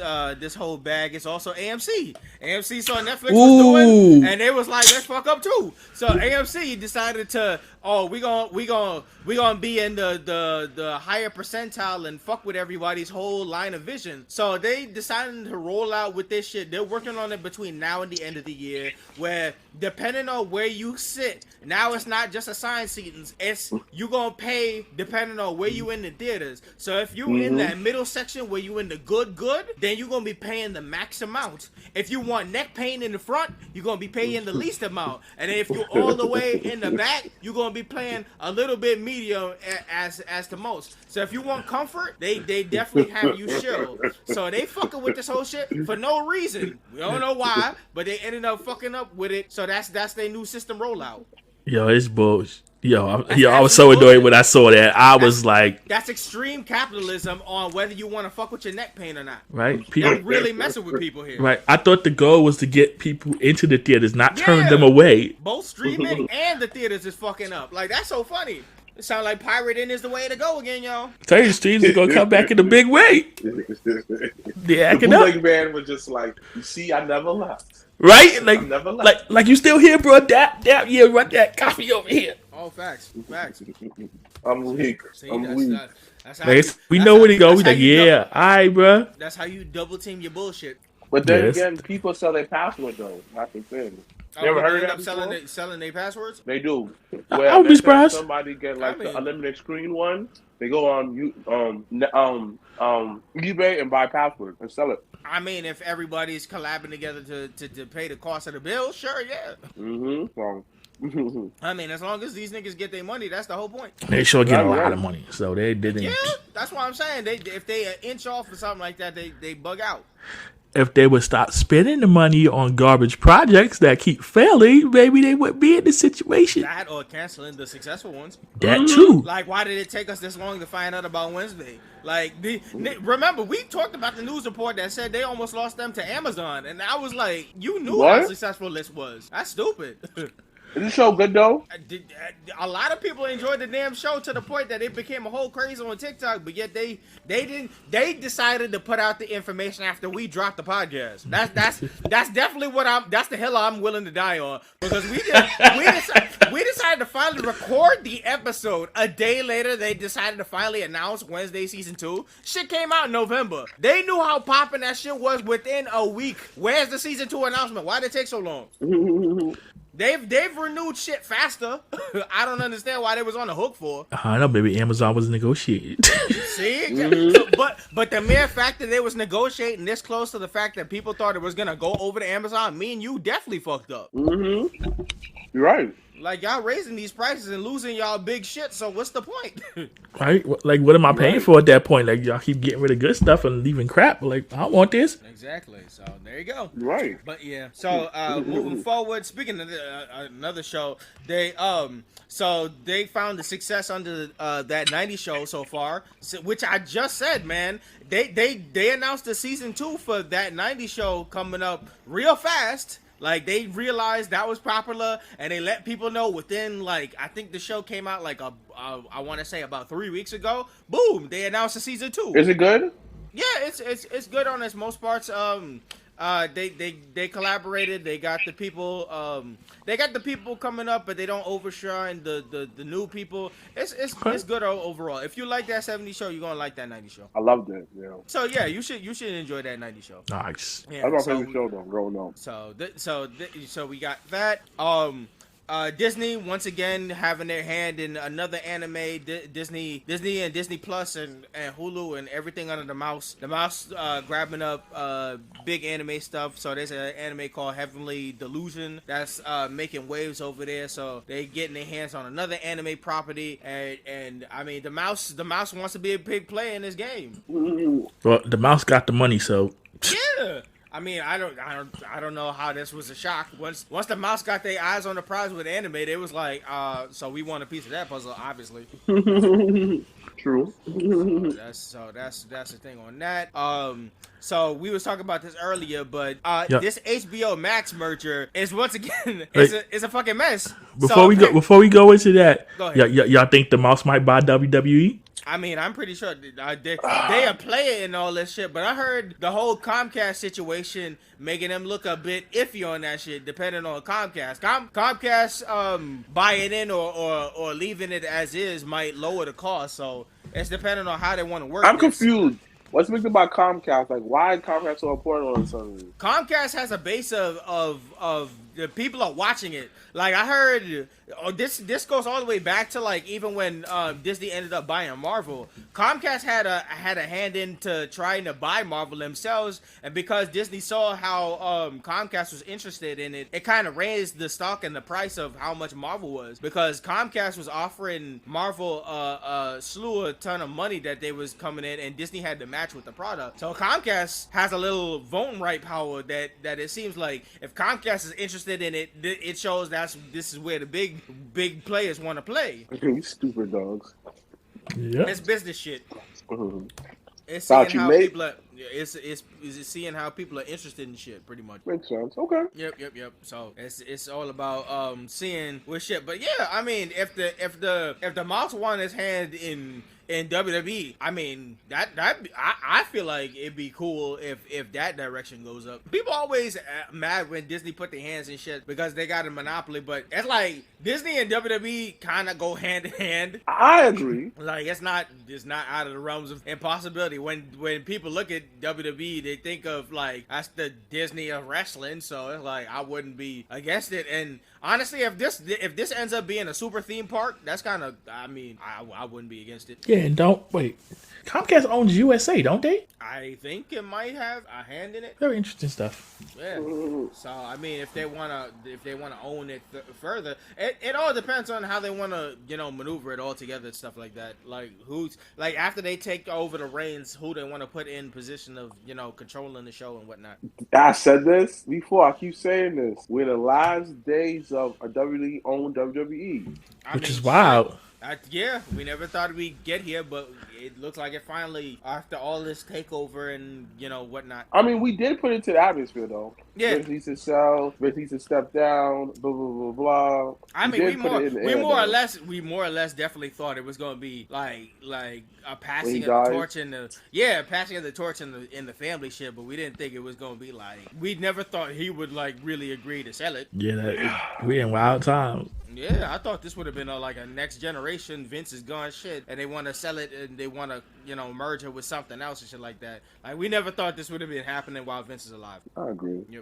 whole bag is also AMC. AMC saw Netflix was doing, and they was like, let's fuck up too. So AMC decided to oh, we gonna be in the higher percentile and fuck with everybody's whole line of vision. So they decided to roll out with this shit. They're working on it between now and the end of the year, where depending on where you sit, now it's not just assigned seatings. It's you gonna pay depending on where you in the theaters. So if you in that middle section where you in the good, then you're gonna be paying the max amount. If you want neck pain in the front, you're gonna be paying the least amount. And if you're all the way in the back, you're gonna be paying a little bit medium as the most. So if you want comfort, they definitely have you chill. So they fucking with this whole shit for no reason. We don't know why, but they ended up fucking up with it. So that's their new system rollout. Yo, it's bullshit. I was so annoyed when I saw that. I was like, that's extreme capitalism on whether you want to fuck with your neck pain or not. Right? They're really messing with people here. Right. I thought the goal was to get people into the theaters, not turn them away. Both streaming and the theaters is fucking up. Like, that's so funny. It sounds like pirating is the way to go again, y'all. Tell you, streams is gonna come back in a big way. The acting up. Man was just like, you see, I never left. Right? Like you still here, bro? Dap, yeah, run that coffee over here. Oh, facts. I'm weak. That's how we know where to go. We like, yeah, all right, bro. That's how you double team your bullshit. But then again, people sell their password though. That's the thing. You ever heard of that? Selling their passwords? They do. I would be surprised. Somebody get like the unlimited screen one. They go on eBay and buy passwords and sell it. I mean, if everybody's collabing together to pay the cost of the bill, sure, yeah. I mean, as long as these niggas get their money, that's the whole point. They sure get a lot of money, so they didn't. Yeah, that's what I'm saying. If they an inch off or something like that, they bug out. If they would stop spending the money on garbage projects that keep failing, maybe they wouldn't be in this situation. That or canceling the successful ones. That too. Like, why did it take us this long to find out about Wednesday? Like, remember, we talked about the news report that said they almost lost them to Amazon. And I was like, you knew how successful this was. That's stupid. Is the show good though? A lot of people enjoyed the damn show to the point that it became a whole craze on TikTok, but yet they decided to put out the information after we dropped the podcast. That's definitely that's the hill I'm willing to die on, because we decided to finally record the episode. A day later, they decided to finally announce Wednesday season 2. Shit came out in November. They knew how popping that shit was within a week. Where's the season 2 announcement? Why did it take so long? They've renewed shit faster. I don't understand why they was on the hook for. I know, maybe Amazon was negotiating. See, but the mere fact that they was negotiating this close to the fact that people thought it was gonna go over to Amazon, me and you definitely fucked up. You're right. Like, y'all raising these prices and losing y'all big shit, so what's the point? Right? Like, what am I paying for at that point? Like, y'all keep getting rid of good stuff and leaving crap. Like, I don't want this. Exactly. So, there you go. Right. But, yeah. So, moving forward, speaking of another show, they found the success under that 90s show so far, which I just said, man. They announced the season 2 for that 90s show coming up real fast. Like, they realized that was popular, and they let people know within, like, I think the show came out, like, I want to say about 3 weeks ago. Boom! They announced the season 2. Is it good? Yeah, it's good on its most parts. They collaborated. They got the people. They got the people coming up, but they don't overshine the new people. It's good overall. If you like that 70s show, you're gonna like that 90s show. I loved it. Yeah. So yeah, you should enjoy that 90s show. Nice. Yeah, that's my favorite show though. Growing up. So we got that. Disney once again having their hand in another anime. Disney and Disney Plus and Hulu and everything under the mouse. The mouse grabbing up big anime stuff. So there's an anime called Heavenly Delusion that's making waves over there. So they getting their hands on another anime property. And I mean the mouse wants to be a big player in this game. Well, the mouse got the money, so yeah. I mean, I don't know how this was a shock. Once the mouse got their eyes on the prize with anime, they was like, so we want a piece of that puzzle, obviously. True. So that's the thing on that. So we was talking about this earlier, but this HBO Max merger is once again it's a fucking mess. Before we go into that, y'all think the mouse might buy WWE? I mean, I'm pretty sure they are playing and all this shit, but I heard the whole Comcast situation making them look a bit iffy on that shit, depending on Comcast. Comcast buying in or leaving it as is might lower the cost, so it's depending on how they want to work. I'm confused. What's big about Comcast? Like, why is Comcast so important on something? Comcast has a base of the people are watching it. Like I heard, this goes all the way back to like even when Disney ended up buying Marvel. Comcast had a hand into trying to buy Marvel themselves, and because Disney saw how Comcast was interested in it, it kind of raised the stock and the price of how much Marvel was, because Comcast was offering Marvel a ton of money that they was coming in, and Disney had to match with the product. So Comcast has a little voting right power that it seems like if Comcast is interested in it, it shows this is where the big players want to play. You stupid dogs. Yeah, it's business shit. Mm-hmm. It's seeing how people are. It's seeing how people are interested in shit, pretty much. Makes sense. Okay. Yep. So it's all about seeing what shit. But yeah, I mean, if the mouse won his hand in WWE, I mean I feel like it'd be cool if that direction goes up. People always mad when Disney put their hands in shit because they got a monopoly, but it's like Disney and WWE kind of go hand in hand. I agree. Like it's not out of the realms of impossibility. When people look at WWE, they think of like that's the Disney of wrestling. So it's like I wouldn't be against it. And honestly, if this ends up being a super theme park, that's kind of I wouldn't be against it. Yeah, and don't wait. Comcast owns USA, don't they? I think it might have a hand in it. Very interesting stuff. Yeah. So I mean, if they wanna own it further, it all depends on how they wanna maneuver it all together and stuff like that. Like who's like after they take over the reins, who they want to put in position of controlling the show and whatnot. I said this before. I keep saying this. We're the last days of a WWE owned WWE, which is wild. Yeah, we never thought we'd get here, but it looks like it finally, after all this takeover and whatnot. I mean, we did put it to the atmosphere though. Yeah, Vince needs to sell. Vince needs to step down. Blah blah blah blah. I mean, we more or less definitely thought it was going to be like a passing of the torch in the family shit, but we didn't think it was going to be like we never thought he would like really agree to sell it. Yeah, we in wild times. Yeah, I thought this would have been like a next generation Vince is gone shit, and they want to sell it and they want to merge it with something else and shit like that. Like we never thought this would have been happening while Vince is alive. I agree. Yep.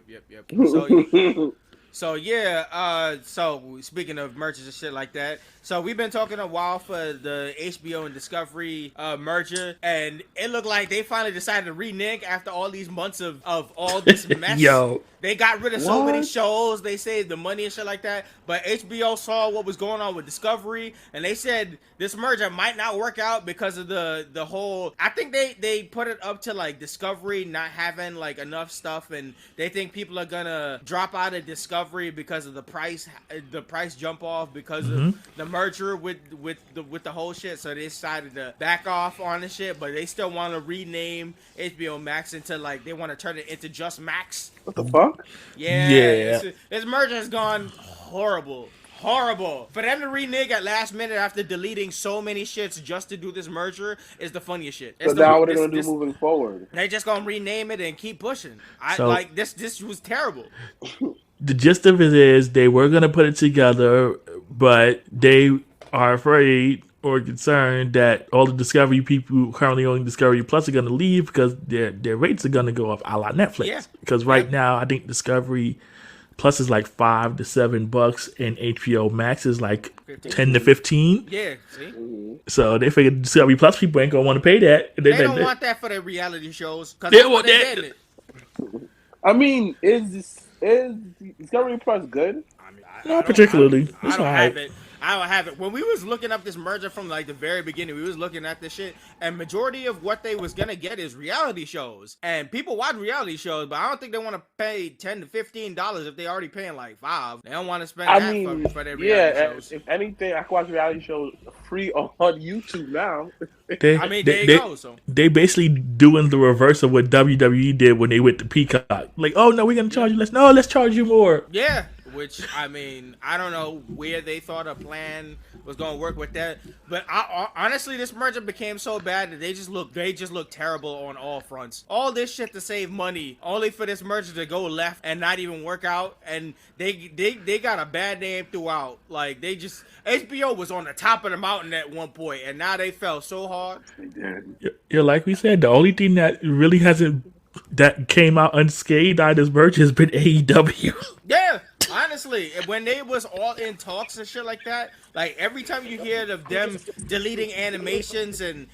So yeah, so speaking of mergers and shit like that, so we've been talking a while for the HBO and Discovery merger, and it looked like they finally decided to renege after all these months of all this mess. Yo. They got rid of so many shows, they saved the money and shit like that, but HBO saw what was going on with Discovery, and they said this merger might not work out because of the whole, I think they put it up to like Discovery not having like enough stuff, and they think people are gonna drop out of Discovery because of the price jump off because of the merger with the whole shit, so they decided to back off on the shit, but they still want to rename HBO Max into like, they want to turn it into just Max. What the fuck? Yeah. This merger has gone horrible. For them to renege at last minute after deleting so many shits just to do this merger is the funniest shit. So now what are they going to do moving forward? They just going to rename it and keep pushing. This was terrible. The gist of it is they were going to put it together, but they are afraid or concerned that all the Discovery people who currently owning Discovery Plus are going to leave because their rates are going to go up a la Netflix. Yeah. Because now I think Discovery Plus is like $5 to $7, and HBO Max is like 10 to 15. Yeah, see. So they figured Discovery Plus people ain't gonna want to pay that. They don't want that for their reality shows. They I mean, is Discovery Plus good? I mean, not particularly. I don't have it. I don't have it. When we was looking up this merger from like the very beginning, we was looking at this shit, and majority of what they was gonna get is reality shows, and people watch reality shows, but I don't think they want to pay $10 to $15 if they already paying like $5. They don't want to spend for their reality shows. If anything, I can watch reality shows free on YouTube now. They basically doing the reverse of what WWE did when they went to Peacock. Like, oh no, we're gonna charge you less. No, let's charge you more. Yeah. which I mean, I don't know where they thought a plan was going to work with that. But honestly, this merger became so bad that they just look terrible on all fronts. All this shit to save money, only for this merger to go left and not even work out. And they got a bad name throughout. Like they just HBO was on the top of the mountain at one point, and now they fell so hard. They did. Yeah, like we said, the only thing that really hasn't that came out unscathed out of this merger has been AEW. Yeah, honestly, when they was all in talks and shit like that, like every time you hear of them deleting animations and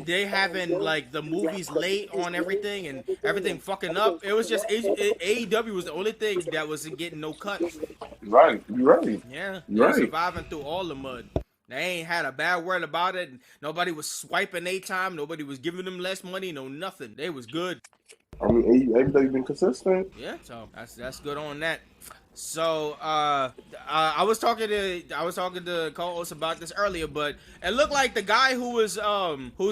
they having like the movies late on everything and everything fucking up, it was just AEW was the only thing that wasn't getting no cut. Right, you're right. Yeah, you're right. Surviving through all the mud. They ain't had a bad word about it. Nobody was swiping their time. Nobody was giving them less money. No nothing. They was good. I mean, everybody's been consistent. Yeah, so that's good on that. So I was talking to co-host about this earlier, but it looked like the guy who's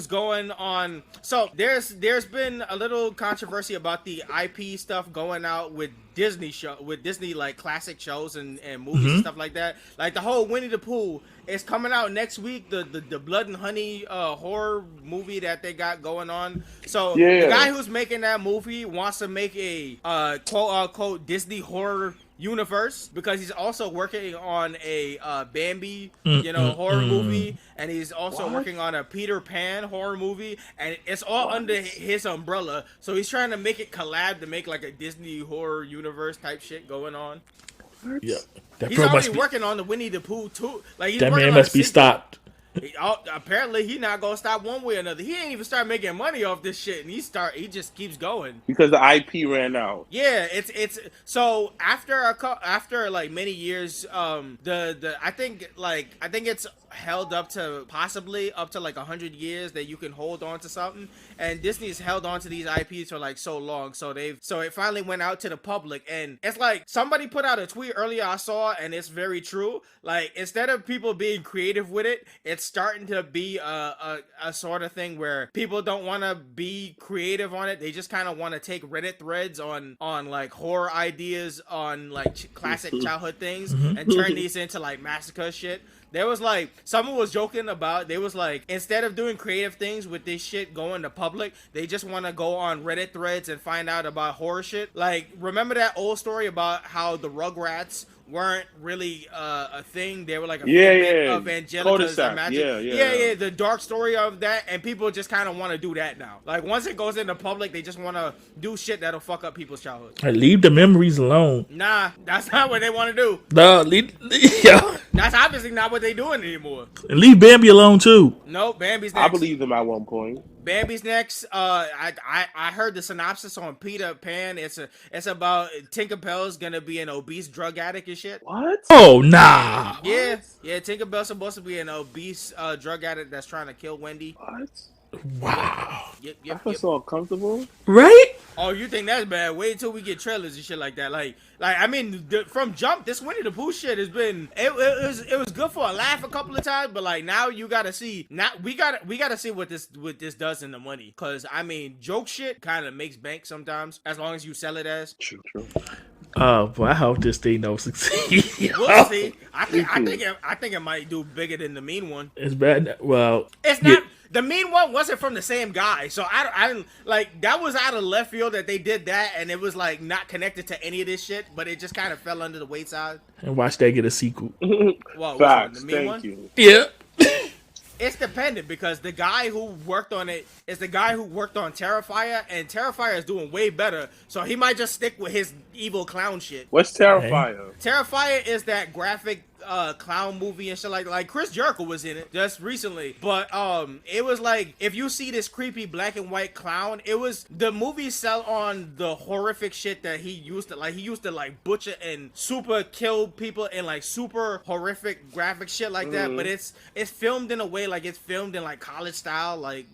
going on. So there's been a little controversy about the IP stuff going out with Disney like classic shows and movies and stuff like that. Like the whole Winnie the Pooh is coming out next week. The Blood and Honey horror movie that they got going on. So the guy who's making that movie wants to make a quote unquote Disney horror universe because he's also working on a Bambi horror movie, and he's also working on a Peter Pan horror movie, and it's all under his umbrella. So he's trying to make it collab to make like a Disney horror universe type shit going on. Yeah, he's already working on the Winnie the Pooh too. Like he's that man must be stopped. Apparently he not gonna stop one way or another. He ain't even start making money off this shit, and he just keeps going because the IP ran out. Yeah, it's so after like many years, I think it's held up to possibly up to like 100 years that you can hold on to something, and Disney's held on to these IPs for like so long, so it finally went out to the public, and it's like somebody put out a tweet earlier I saw, and it's very true. Like instead of people being creative with it, it's starting to be a sort of thing where people don't want to be creative on it. They just kind of want to take Reddit threads on like horror ideas on like classic childhood things and turn these into like massacre shit. There was like, someone was joking about, they was like, instead of doing creative things with this shit going to public, they just want to go on Reddit threads and find out about horror shit. Like, remember that old story about how the Rugrats weren't really a thing? They were like a figment of Angelica's magic. Yeah, the dark story of that, and people just kind of want to do that now. Like, once it goes into public, they just want to do shit that'll fuck up people's childhood. Leave the memories alone. Nah, that's not what they want to do. No, that's obviously not what they doing anymore. And leave Bambi alone too. No, Bambi's next. I believe them at one point. Bambi's next. I heard the synopsis on Peter Pan. It's about Tinkerbell's gonna be an obese drug addict and shit. What? Oh nah. Yeah, Tinkerbell's supposed to be an obese drug addict that's trying to kill Wendy. What? Wow. Yep. I feel so uncomfortable. Right? Oh, you think that's bad? Wait until we get trailers and shit like that. Like I mean, from jump, this Winnie the Pooh shit has been. It was good for a laugh a couple of times, but like now you gotta see. Now we gotta see what this does in the money. Cause I mean, joke shit kind of makes bank sometimes, as long as you sell it as. True. Oh, boy, I hope this thing don't succeed. We'll see. I think it might do bigger than the mean one. It's bad. Well, it's not. The mean one wasn't from the same guy, so I didn't like that was out of left field that they did that, and it was like not connected to any of this shit, but it just kind of fell under the wayside. And watch that get a sequel. Well, facts. The mean Thank one? you. Yeah. It's dependent because the guy who worked on it is the guy who worked on Terrifier, and Terrifier is doing way better, so he might just stick with his evil clown shit. What's Terrifier? Terrifier is that graphic clown movie and shit like Chris Jericho was in it just recently, but it was like if you see this creepy black and white clown, it was the movie sell on the horrific shit that he used to like butcher and super kill people in like super horrific graphic shit like that, but it's filmed in a way like it's filmed in like college style, like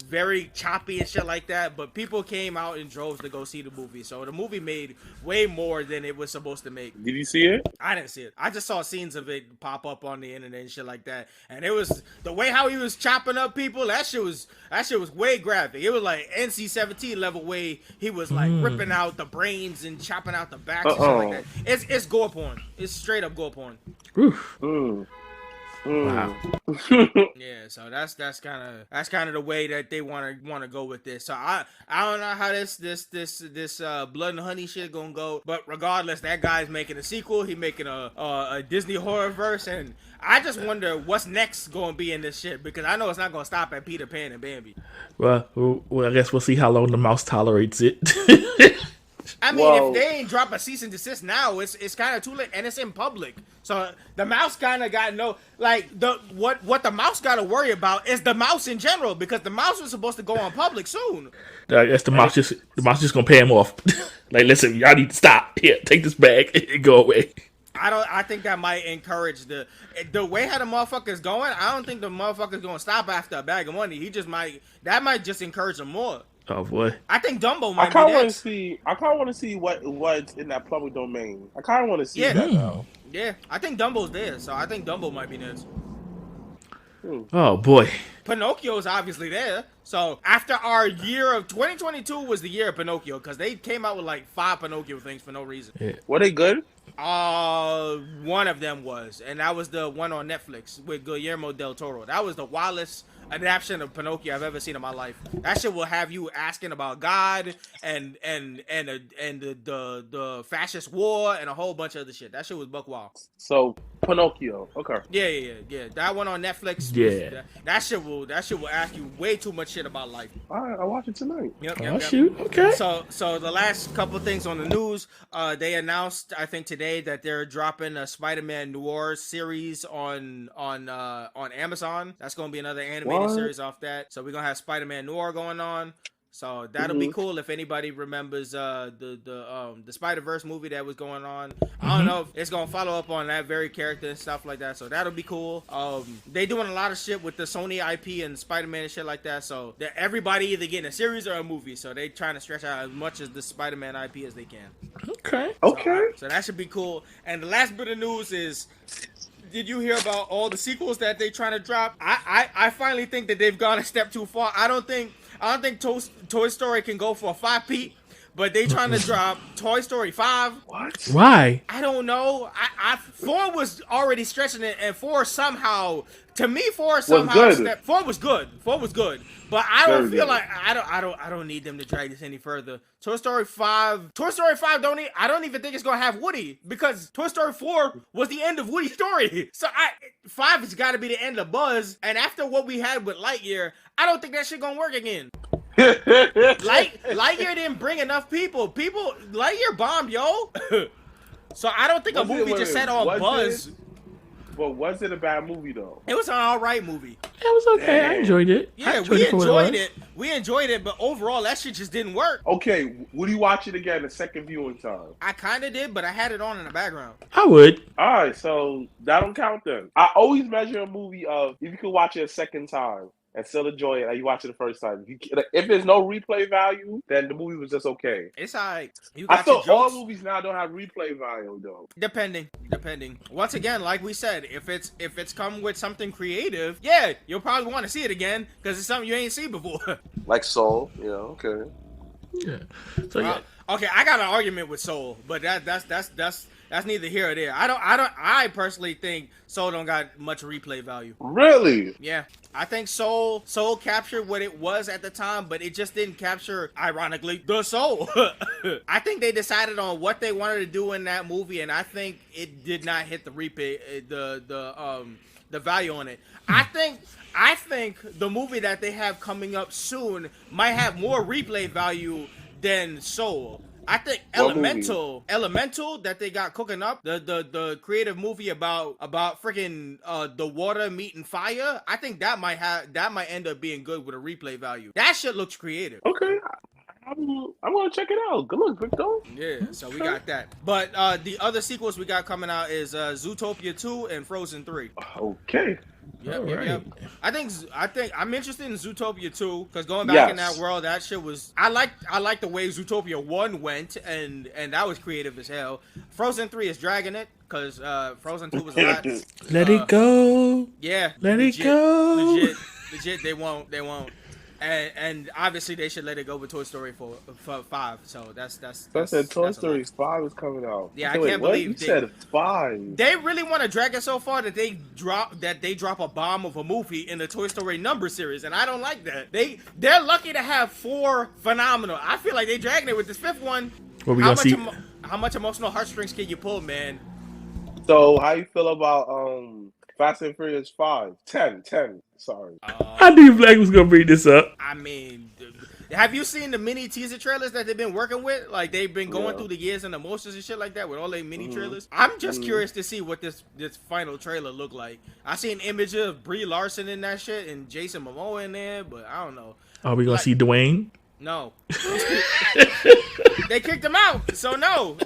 very choppy and shit like that, but people came out in droves to go see the movie, so the movie made way more than it was supposed to make. Did you see it? I didn't didn't see it. I just saw scenes of it pop up on the internet and shit like that. And it was the way how he was chopping up people. That shit was way graphic. It was like NC-17 level way he was like ripping out the brains and chopping out the backs and shit like that. It's gore porn. It's straight up gore porn. Oof. Wow. Yeah, so that's kind of the way that they want to go with this. So I don't know how this Blood and Honey shit gonna go, but regardless, that guy's making a sequel. He making a Disney horror verse, and I just wonder what's next gonna be in this shit, because I know it's not gonna stop at Peter Pan and Bambi. Well, I guess we'll see how long the mouse tolerates it. I mean, if they ain't drop a cease and desist now, it's kind of too late, and it's in public. So the mouse kind of got what the mouse got to worry about is the mouse in general, because the mouse was supposed to go on public soon. I guess the mouse just gonna pay him off. Like, listen, y'all need to stop. Here, take this bag and go away. I think that might encourage the way how the motherfucker's going. I don't think the motherfucker's gonna stop after a bag of money. That might just encourage him more. Oh boy! I think Dumbo might. I kind of want to see what's in that public domain. I kind of want to see that now. Yeah, I think Dumbo's there, so I think Dumbo might be next. Oh boy! Pinocchio's obviously there. So after our year of 2022 was the year of Pinocchio, because they came out with like 5 Pinocchio things for no reason. Yeah. Were they good? One of them was, and that was the one on Netflix with Guillermo del Toro. That was the wildest adaptation of Pinocchio I've ever seen in my life. That shit will have you asking about God and the fascist war and a whole bunch of other shit. That shit was buck wild. So Pinocchio, okay. Yeah. That one on Netflix. Yeah. That shit will ask you way too much shit about life. All right, I'll watch it tonight. Yep. Shoot. Okay. So the last couple things on the news, they announced, I think today, that they're dropping a Spider-Man Noir series on Amazon. That's gonna be another animated series off that. So we're gonna have Spider-Man Noir going on. So that'll be cool if anybody remembers the Spider-Verse movie that was going on. I don't know if it's gonna follow up on that very character and stuff like that. So that'll be cool. They doing a lot of shit with the Sony IP and Spider-Man and shit like that. So everybody either getting a series or a movie. So they trying to stretch out as much as the Spider-Man IP as they can. Okay. So that should be cool. And the last bit of news is, did you hear about all the sequels that they trying to drop? I finally think that they've gone a step too far. I don't think Toy Story can go for a 5p, but they trying to drop Toy Story 5. What? Why? I don't know. 4 was already stretching it, and 4 somehow, to me, 4 somehow Four was good. 4 was good, but I don't feel like I don't need them to drag this any further. Toy Story 5 I don't even think it's gonna have Woody, because Toy Story 4 was the end of Woody's story. So 5 has got to be the end of Buzz, and after what we had with Lightyear, I don't think that shit gonna work again. Lightyear didn't bring enough people. Lightyear bombed, yo. So I don't think a movie just set on Buzz. But was it a bad movie though? It was an alright movie. It was okay. Damn. I enjoyed it. Yeah, we enjoyed it. We enjoyed it, but overall that shit just didn't work. Okay, would you watch it again a second viewing time? I kind of did, but I had it on in the background. I would. All right, so that don't count then. I always measure a movie of if you can watch it a second time and still enjoy it like you watch it the first time. If there's no replay value, then the movie was just okay. It's alright. I thought all movies now don't have replay value though. Depending. Once again, like we said, if it's come with something creative, yeah, you'll probably want to see it again because it's something you ain't seen before. Like Soul, okay. Yeah. So yeah. Okay, I got an argument with Soul, but that's neither here or there. I personally think Soul don't got much replay value. Really? Yeah. I think Soul captured what it was at the time, but it just didn't capture, ironically, the soul. I think they decided on what they wanted to do in that movie, and I think it did not hit the replay, the value on it. I think the movie that they have coming up soon might have more replay value than Soul. I think Elemental that they got cooking up, the creative movie about freaking the water meeting fire. I think that might end up being good with a replay value. That shit looks creative. Okay. I'm gonna check it out. Good luck, Victor. Yeah, so we got that. But the other sequels we got coming out is Zootopia 2 and Frozen 3. Okay. Yep. I think I'm interested in Zootopia 2 because going back in that world, that shit was. I like the way Zootopia 1 went, and that was creative as hell. Frozen 3 is dragging it because Frozen 2 was a lot. Let it go. Yeah, let it go. Legit. They won't. And obviously they should let it go with Toy Story for 5. So that's Toy Story 5 is coming out. Yeah, I can't believe you said 5. They really want to drag it so far that they drop a bomb of a movie in the Toy Story number series, and I don't like that. They're lucky to have 4 phenomenal. I feel like they dragging it with this 5th one. What we gonna see? How much emotional heartstrings can you pull, man? So how you feel about Fast and Furious 5? 10. Sorry. I knew Black was gonna bring this up. I mean, have you seen the mini teaser trailers that they've been working with? Like they've been going through the years and emotions and shit like that with all their mini trailers. I'm just curious to see what this final trailer look like. I see an image of Brie Larson in that shit and Jason Momoa in there, but I don't know. Are we gonna see Dwayne? No. They kicked him out, so no.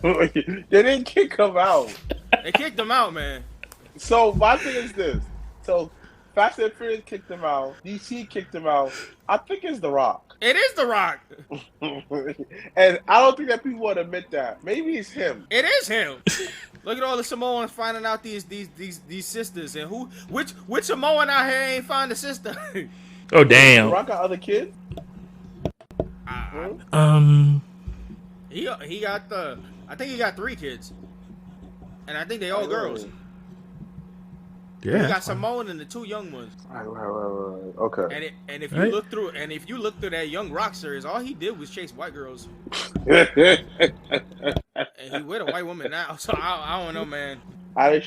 They didn't kick him out. They kicked him out, man. So my thing is this. So Fast and Furious kicked him out. DC kicked him out. I think it's The Rock. It is The Rock. And I don't think that people would admit that. Maybe it's him. It is him. Look at all the Samoans finding out these sisters and which Samoan out here ain't find a sister. Oh damn. The Rock got other kids? He got I think he got 3 kids. And I think they all girls. Yeah. He got Samoan and the 2 young ones. Right. Okay. And if you look through that Young Rock series, all he did was chase white girls. And he with a white woman now, so I don't know, man. That is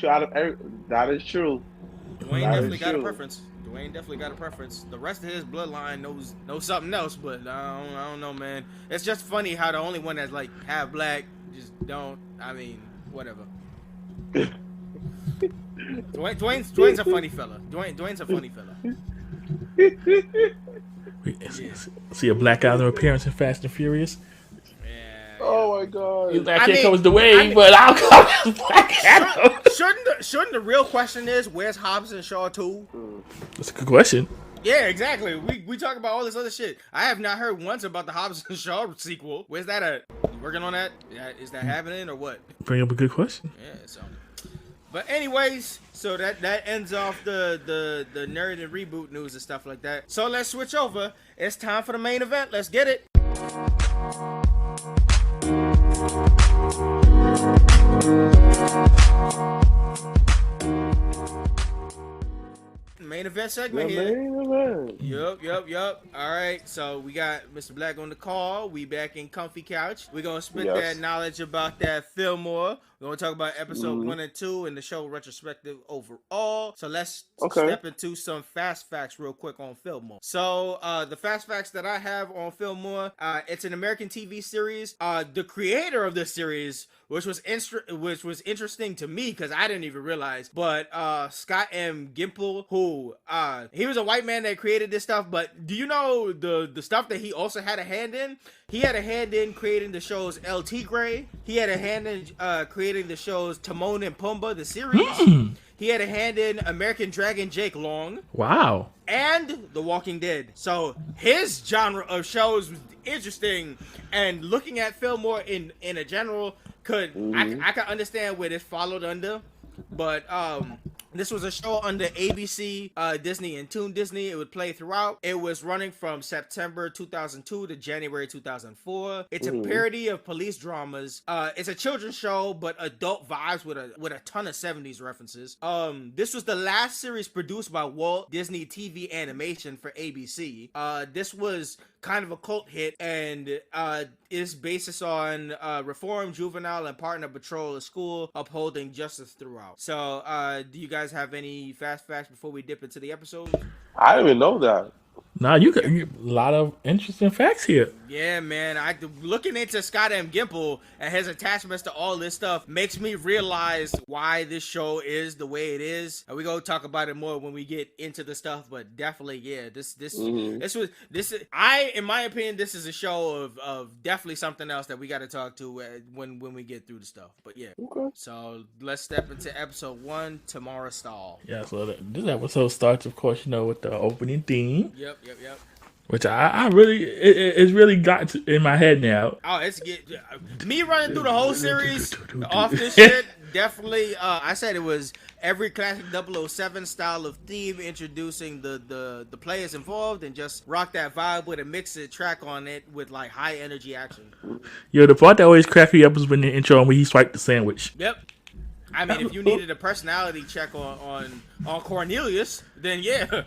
true. Dwayne definitely got a preference. The rest of his bloodline knows something else, but I don't know, man. It's just funny how the only one that's like half black just don't. I mean, whatever. Dwayne's a funny fella. Dwayne's a funny fella. See a black guy in appearance in Fast and Furious. Yeah. Oh my god. Here comes Dwayne, but I'll come as Black Adam. Shouldn't the real question is where's Hobbs and Shaw 2? That's a good question. Yeah, exactly. We talk about all this other shit. I have not heard once about the Hobbs and Shaw sequel. Where's that at? You working on that? Is that happening or what? Bring up a good question. Yeah, so. But anyways, so that ends off the nerd and reboot news and stuff like that. So let's switch over. It's time for the main event. Let's get it. Main event segment here. Yup. All right, so we got Mr. Blacc on the call. We back in comfy couch. We're going to spit that knowledge about that Fillmore. We're going to talk about episode 1 and 2 and the show retrospective overall. So let's step into some fast facts real quick on Fillmore. So the fast facts that I have on Fillmore, it's an American TV series. The creator of this series, which was interesting to me because I didn't even realize, but Scott M. Gimple, who he was a white man that created this stuff, but do you know the stuff that he also had a hand in? He had a hand in creating the shows El Tigre. He had a hand in creating the shows Timon and Pumbaa, the series. He had a hand in American Dragon Jake Long. Wow. And The Walking Dead. So his genre of shows was interesting. And looking at Fillmore in a general, I can understand where this followed under. But this was a show under ABC, Disney, and Toon Disney. It would play throughout. It was running from September 2002 to January 2004. It's a parody of police dramas. It's a children's show, but adult vibes with a ton of 70s references. This was the last series produced by Walt Disney TV Animation for ABC. This was kind of a cult hit and is basis on reform, juvenile, and partner patrol of school upholding justice throughout. So do you guys have any fast facts before we dip into the episode? I didn't even know that. Nah, you got a lot of interesting facts here. Yeah, man. Looking into Scott M. Gimple and his attachments to all this stuff makes me realize why this show is the way it is. And we go talk about it more when we get into the stuff. But definitely, yeah. In my opinion, this is a show of definitely something else that we got to talk to when we get through the stuff. But yeah. Okay. So let's step into episode 1, Tamara Stahl. Yeah. So this episode starts, of course, with the opening theme. Yep. Which I really, it's really got in my head now. Oh, me running through the whole series off this shit. Definitely, I said it was every classic 007 style of theme, introducing the players involved and just rock that vibe with a mixed track on it with like high energy action. Yo, the part that always cracked me up was when the intro and when he swiped the sandwich. Yep. I mean, if you needed a personality check on Cornelius, then yeah.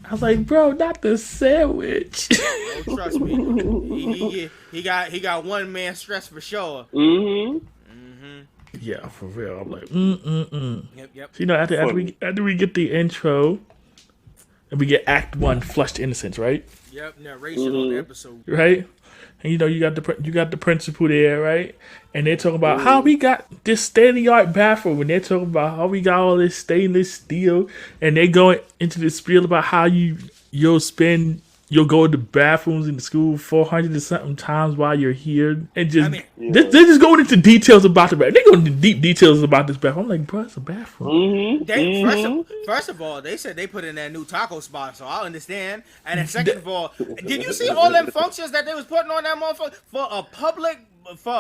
I was like, bro, not the sandwich. Oh, trust me, he got one man stress for sure. Yeah, for real. I'm like, Yep. So, after we get the intro, and we get Act 1, Flushed Innocence, right? Yep, narration on the episode, right? And you got the principal there, right? And they're talking about how we got this state-of-the-art bathroom, and they're talking about how we got all this stainless steel, and they going into the spiel about how you'll go to bathrooms in the school 400 and something times while you're here, and just they're just going into details about the bathroom. They're going into deep details about this bathroom. I'm like, bro, it's a bathroom. First of all, they said they put in that new taco spot, so I understand. And then second of all, did you see all them functions that they was putting on that motherfucker for a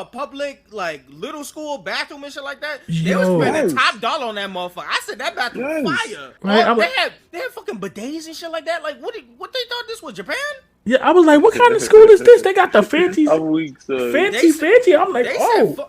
public like little school bathroom and shit like that? They was spending top dollar on that motherfucker. I said that bathroom fire. Right, they had fucking bidets and shit like that. Like what they thought this was, Japan? Yeah, I was like, what kind of school is this? They got the fancy. I'm like,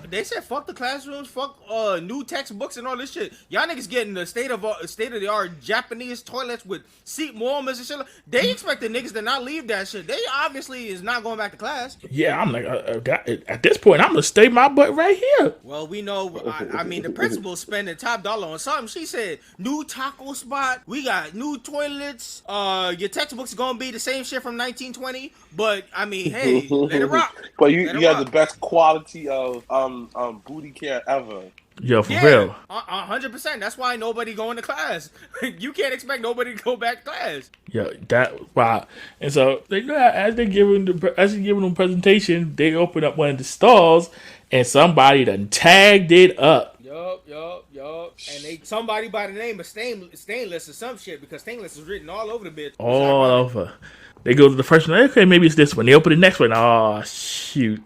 they said fuck the classrooms, fuck new textbooks and all this shit. Y'all niggas getting the state of the art Japanese toilets with seat warmers and shit. They expect the niggas to not leave that shit. They obviously is not going back to class. Yeah, I'm like, at this point, I'm gonna stay my butt right here. Well, we know. I mean, the principal's spending top dollar on something. She said new taco spot. We got new toilets. Your textbooks gonna be the same shit from 1920, but I mean, hey, let it rock. But you got the best quality of booty care ever. Yo, for real. 100%. That's why nobody going to class. You can't expect nobody to go back to class. Yeah, wow. And so as they giving them presentation, they open up one of the stalls, and somebody done tagged it up. Yup. And somebody by the name of Stainless or some shit, because Stainless is written all over the bitch. All over. They go to the first one. Okay, maybe it's this one. They open the next one. Oh, shoot.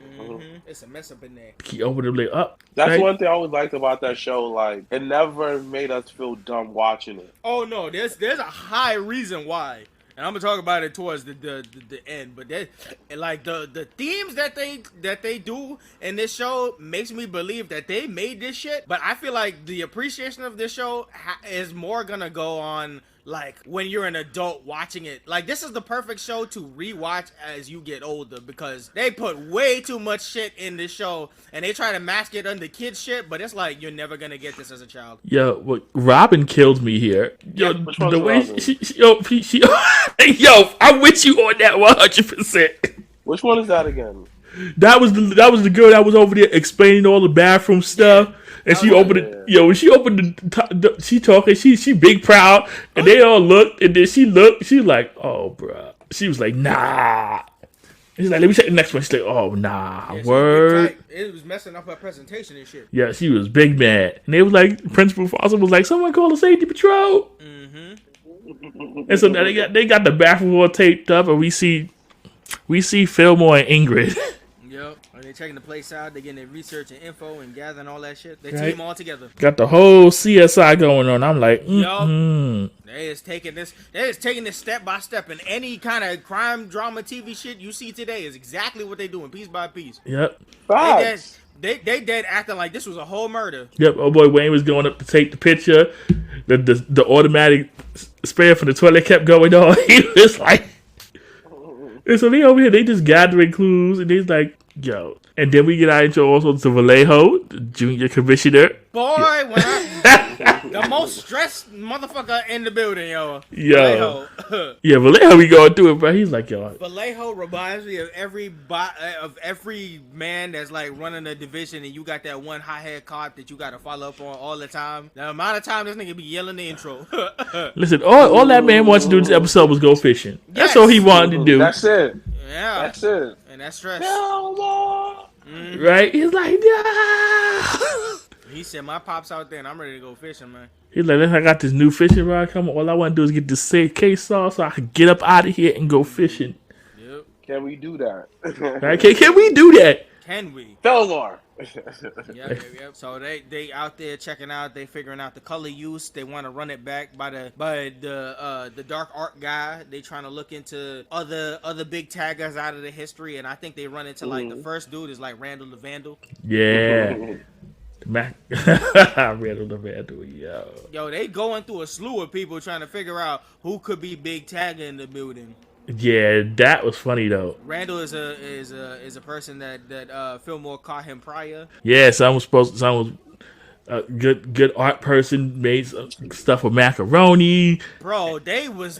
It's a mess up in there. Keep opening it up. That's right? One thing I always liked about that show. Like, it never made us feel dumb watching it. Oh, no. There's a high reason why. And I'm going to talk about it towards the end. But like the themes that they do in this show makes me believe that they made this shit. But I feel like the appreciation of this show is more going to go on like when you're an adult watching it. Like, this is the perfect show to rewatch as you get older, because they put way too much shit in this show and they try to mask it under kids shit, but it's like you're never gonna get this as a child. Yo, well, Robin kills me here. Yo, the way yo, I'm with you on that 100%. Which one is that again? That was the girl that was over there explaining all the bathroom stuff. And she opened it. Yo, when she opened she talking. She big proud, and they all looked. And then she looked. She was like, "Oh, bro." She was like, "Nah." And she's like, "Let me check the next one." She's like, "Oh, nah, yeah, word." It was messing up her presentation and shit. Yeah, she was big mad. And they was like, Principal Foster was like, "Someone call the safety patrol." And so they got the bathroom all taped up, and we see Fillmore and Ingrid. Yep. They're checking the place out. They're getting their research and info and gathering all that shit. They team all together. Got the whole CSI going on. I'm like, They is taking this step by step. And any kind of crime drama TV shit you see today is exactly what they doing, piece by piece. Yep. They dead acting like this was a whole murder. Yep. Oh boy, Wayne was going up to take the picture. The automatic sprayer for the toilet kept going on. He was like, and so they over here, they just gathering clues, and they's like, Yo, and then we get out into also to Vallejo, the junior commissioner. Boy, when the most stressed motherfucker in the building, yo. Yo. Vallejo. Yeah, Vallejo, we going through it, bro. He's like, yo. Vallejo reminds me of every man that's like running a division, and you got that one hothead cop that you got to follow up on all the time. The amount of time this nigga be yelling the intro. Listen, all that man wants to do this episode was go fishing. That's all he wanted to do. That's it. Yeah. That's it. And that's stress. Right? He's like, yeah. He said, my pop's out there and I'm ready to go fishing, man. He's like, I got this new fishing rod coming. All I want to do is get this case off so I can get up out of here and go fishing. Yep. Can we do that? Right? Can we do that? Can we? Fillmore. Yep. So they out there checking out. They figuring out the color use. They want to run it back by the dark art guy. They trying to look into other big taggers out of the history, and I think they run into like the first dude is like Randall the Vandal. Yeah. Randall the Vandal, Yo, they going through a slew of people trying to figure out who could be big tagger in the building. Yeah, that was funny though. Randall is a person that Fillmore caught him prior. Yeah, someone was a good art person, made stuff with macaroni. Bro, they was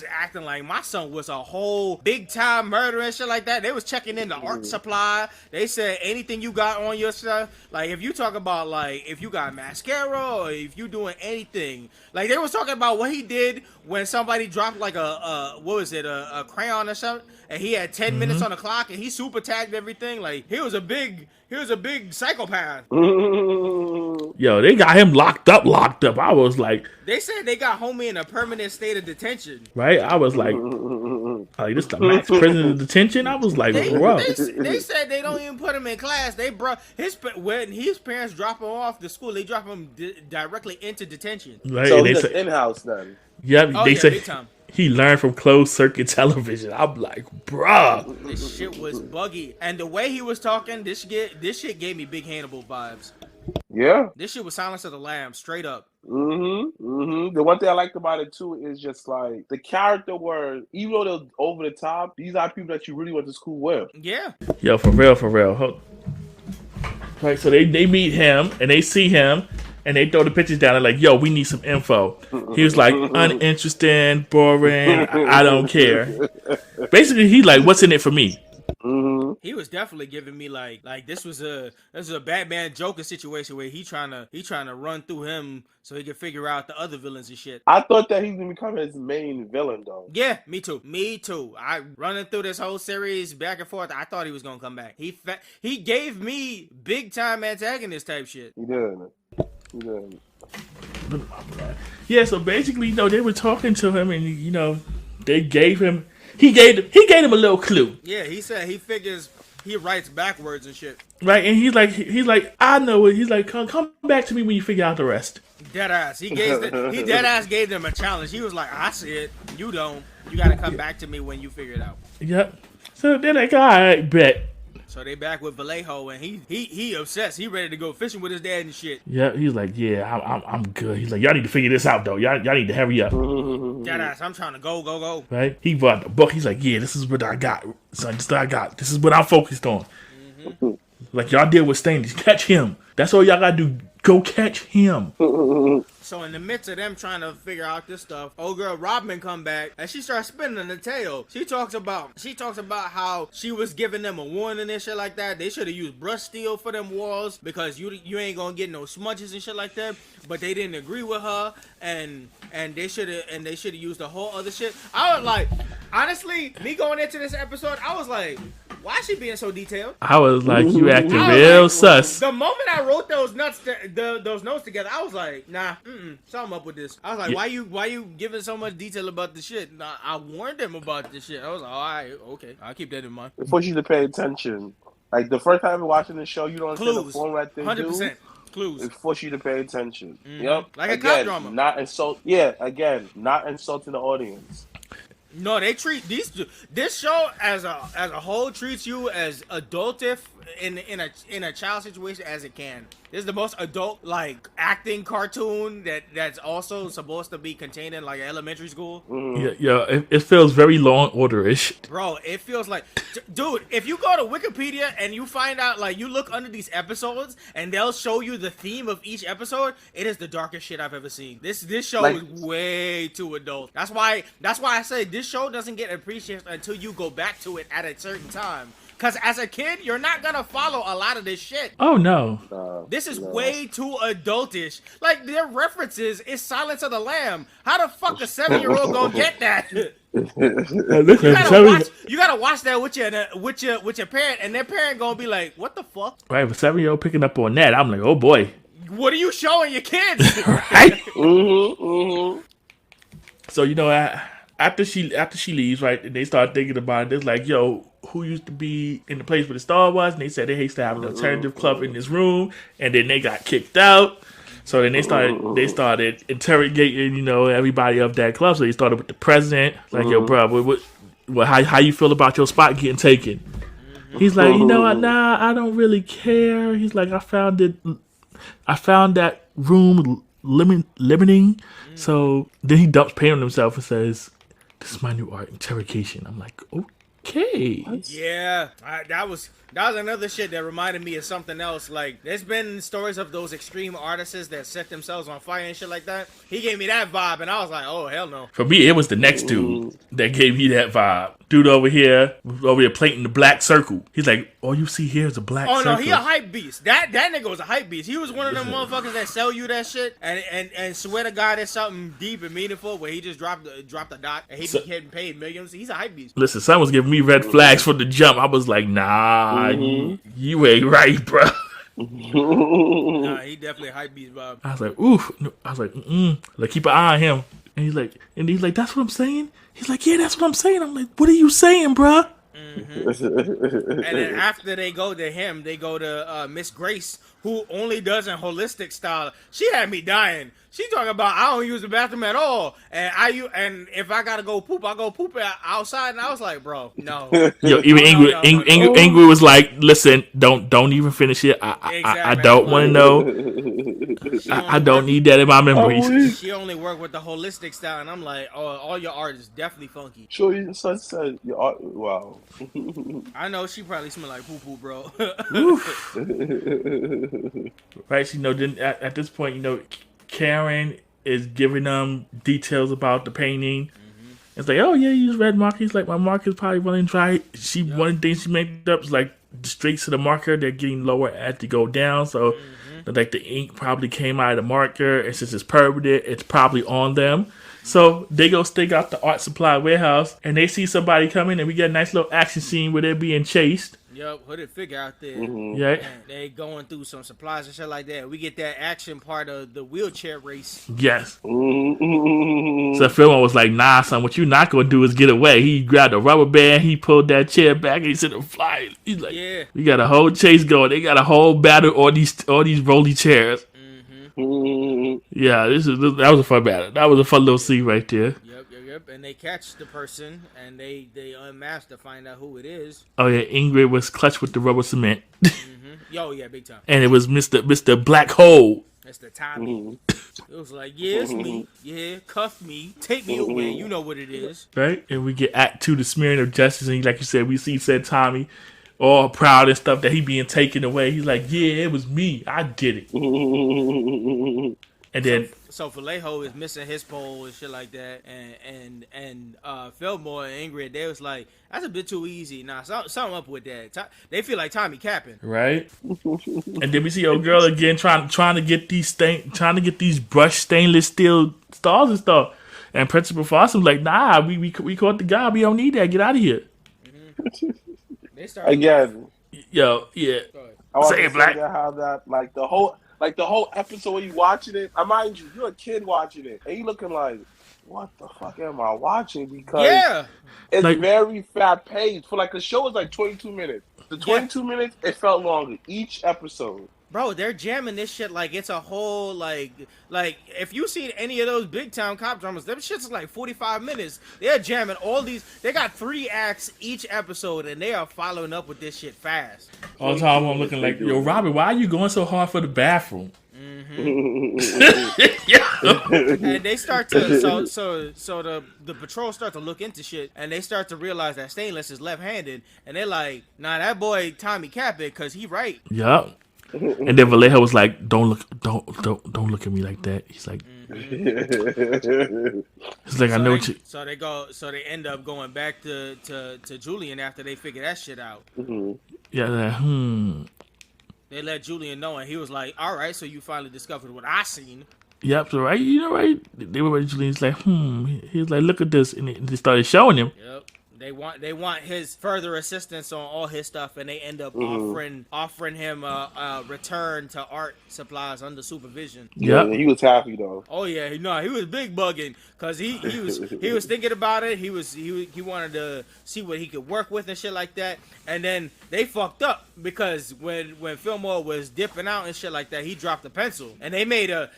acting like my son was a whole big time murderer and shit like that. They was checking in the art supply. They said anything you got on your stuff, like if you talk about like if you got mascara or if you doing anything, like they was talking about what he did when somebody dropped like a crayon or something, and he had 10 minutes on the clock and he super tagged everything. Like he was a big psychopath. Yo, they got him locked up. I was like, they said they got homie in a permanent state of detention. Right? I was like this the max prison of detention? I was like, bro. They said they don't even put him in class. They brought when his parents drop him off to school, they drop him directly into detention. Right? So he's in-house then. Yeah, they said he learned from closed circuit television. I'm like, bruh. This shit was buggy. And the way he was talking, this shit gave me big Hannibal vibes. Yeah. This shit was Silence of the Lambs, straight up. The one thing I liked about it too is just like the character were, even though they're over the top, these are people that you really went to school with. Yeah. Yo, for real. Right, so they meet him and they see him. And they throw the pictures down and like, yo, we need some info. He was like, uninteresting, boring, I don't care. Basically, he like, what's in it for me? He was definitely giving me like this was a Batman Joker situation where he trying to run through him so he can figure out the other villains and shit. I thought that he was gonna become his main villain though. Yeah, me too. I running through this whole series back and forth. I thought he was gonna come back. He gave me big time antagonist type shit. He did. Yeah, so basically, they were talking to him, and they gave him. He gave him a little clue. Yeah, he said he figures he writes backwards and shit. Right, and he's like, I know it. He's like, come back to me when you figure out the rest. Deadass. He deadass gave them a challenge. He was like, I see it. You don't. You gotta come back to me when you figure it out. Yep. So they're like, all right, bet. So they back with Vallejo, and he obsessed. He ready to go fishing with his dad and shit. Yeah, he's like, yeah, I'm good. He's like, y'all need to figure this out though. Y'all need to hurry up. Deadass, I'm trying to go. Right? He brought the book. He's like, yeah, this is what I got, son. This is what I got. This is what I'm focused on. Like y'all deal with Stanley. Catch him. That's all y'all gotta do. Go catch him. So in the midst of them trying to figure out this stuff, old girl Robin come back and she starts spinning the tale. She talks about how she was giving them a warning and shit like that. They should have used brush steel for them walls because you ain't gonna get no smudges and shit like that. But they didn't agree with her, and they should have used a whole other shit. I was like, honestly, me going into this episode, I was like, why is she being so detailed? I was like, you acting real sus. The moment I wrote those notes together, I was like, nah, something up with this. I was like, why you giving so much detail about this shit? Nah, I warned them about this shit. I was like, all right, okay, I'll keep that in mind. It forces you to pay attention. Like the first time you're watching the show, you don't understand the format they 100%. Do. Clues. It forces you to pay attention. Yep. Like a cop drama. Not insulting the audience. No, they treat this show as a whole treats you as adultive in a child situation as it can. This is the most adult like acting cartoon that's also supposed to be contained in like elementary school. Yeah. It feels very Law and Order-ish. Bro, it feels like, dude, if you go to Wikipedia and you find out, like, you look under these episodes and they'll show you the theme of each episode, it is the darkest shit I've ever seen. This show is way too adult. That's why I say this show doesn't get appreciated until you go back to it at a certain time. Because as a kid, you're not going to follow a lot of this shit. Oh, no. This is way too adultish. Like, their references is Silence of the Lamb. How the fuck a 7-year-old gonna get that? You gotta watch that with your parent, and their parent gonna be like, what the fuck? Right, if a 7-year-old picking up on that, I'm like, oh boy. What are you showing your kids? Right? So, after she leaves, right, they start thinking about it. It's like, yo, who used to be in the place where the star was? And they said they used to have an alternative club in this room, and then they got kicked out. So then they started interrogating, everybody of that club. So they started with the president, like, yo, bro, how you feel about your spot getting taken? He's like, nah, I don't really care. He's like, I found that room limiting. So then he dumps pain on himself and says, this is my new art, interrogation. I'm like, okay. Yeah, that was another shit that reminded me of something else. Like, there's been stories of those extreme artists that set themselves on fire and shit like that. He gave me that vibe, and I was like, oh, hell no. For me, it was the next dude that gave me that vibe. Dude over here painting the black circle. He's like, all you see here is a black circle. Oh, no, he a hype beast. That nigga was a hype beast. He was one of them motherfuckers that sell you that shit and swear to God there's something deep and meaningful where he just dropped a dot and he be getting paid millions. He's a hype beast. Listen, son was giving me red flags from the jump. I was like, nah, you ain't right, bro. Nah, he definitely a hype beast, Bob. I was like, oof. I was like, like, keep an eye on him. And he's like, that's what I'm saying? He's like, yeah, that's what I'm saying. I'm like, what are you saying, bro? And then after they go to him, they go to Miss Grace, who only does in holistic style. She had me dying. She talking about, I don't use the bathroom at all, and if I gotta go poop, I go poop outside. And I was like, bro, no. Yo, even Ingrid was like, listen, don't even finish it. I don't want to know. I don't need that in my memories. She only worked with the holistic style, and I'm like, oh, all your art is definitely funky. Sure, you said your art. Wow. I know she probably smell like poo poo, bro. Right, then at this point, Karen is giving them details about the painting. It's like, oh yeah, you use red marker. He's like, my marker's probably running dry. One of the things she made up is like the streaks of the marker, they're getting lower as they go down. So like the ink probably came out of the marker, and since it's permanent, it's probably on them. So they go stake out the art supply warehouse, and they see somebody coming, and we get a nice little action scene where they're being chased. Yep, hooded figure out there. Yeah. And they going through some supplies and shit like that. We get that action part of the wheelchair race. Yes. So Fillmore was like, nah, son, what you not going to do is get away. He grabbed a rubber band, he pulled that chair back, and he said, fly. He's like, yeah. We got a whole chase going. They got a whole battle on these rolly chairs. Yeah, that was a fun battle. That was a fun little scene right there. Yep. And they catch the person, and they unmask to find out who it is. Oh yeah, Ingrid was clutched with the rubber cement. Yo, yeah, big time. And it was Mr. Blacc Hole. Mr. Tommy. It was like, yeah, it's me. Yeah, cuff me. Take me away. You know what it is. Right? And we get Act 2, the smearing of justice. And like you said, we see said Tommy all proud and stuff that he being taken away. He's like, yeah, it was me. I did it. And then so Vallejo is missing his pole and shit like that, and Fillmore and Ingrid, they was like, that's a bit too easy. Nah, something up with that. They feel like Tommy capping, right? And then we see old girl again trying to get these brushed stainless steel stars and stuff. And Principal Fossum's like, nah, we caught the guy. We don't need that. Get out of here. They start again. Yo, yeah. I want to say how that like the whole episode when you watching it, I mind you, you're a kid watching it, and you looking like, what the fuck am I watching? Because it's like, very fast paced. For like the show is like 22 minutes. The 22 minutes, it felt longer each episode. Bro, they're jamming this shit like it's a whole like if you seen any of those big town cop dramas, them shit's like 45 minutes. They're jamming all these. They got 3 acts each episode, and they are following up with this shit fast. All the time I'm looking like, yo, Robin, why are you going so hard for the bathroom? And they start to so the patrol start to look into shit, and they start to realize that Stainless is left-handed, and they're like, nah, that boy Tommy cap it, cause he right. Yup. And then Vallejo was like, don't look at me like that. He's like, he's like, I know what you. So they end up going back to Julian after they figure that shit out. Yeah, They let Julian know, and he was like, all right, so you finally discovered what I seen. Yep, so right, right. They were ready. Julian's like, He's like, look at this, and they started showing him. Yep. They want his further assistance on all his stuff, and they end up offering him a return to art supplies under supervision. Yeah, he was happy though. Oh yeah, he was big bugging because he was thinking about it. He wanted to see what he could work with and shit like that. And then they fucked up because when Fillmore was dipping out and shit like that, he dropped the pencil, and they made a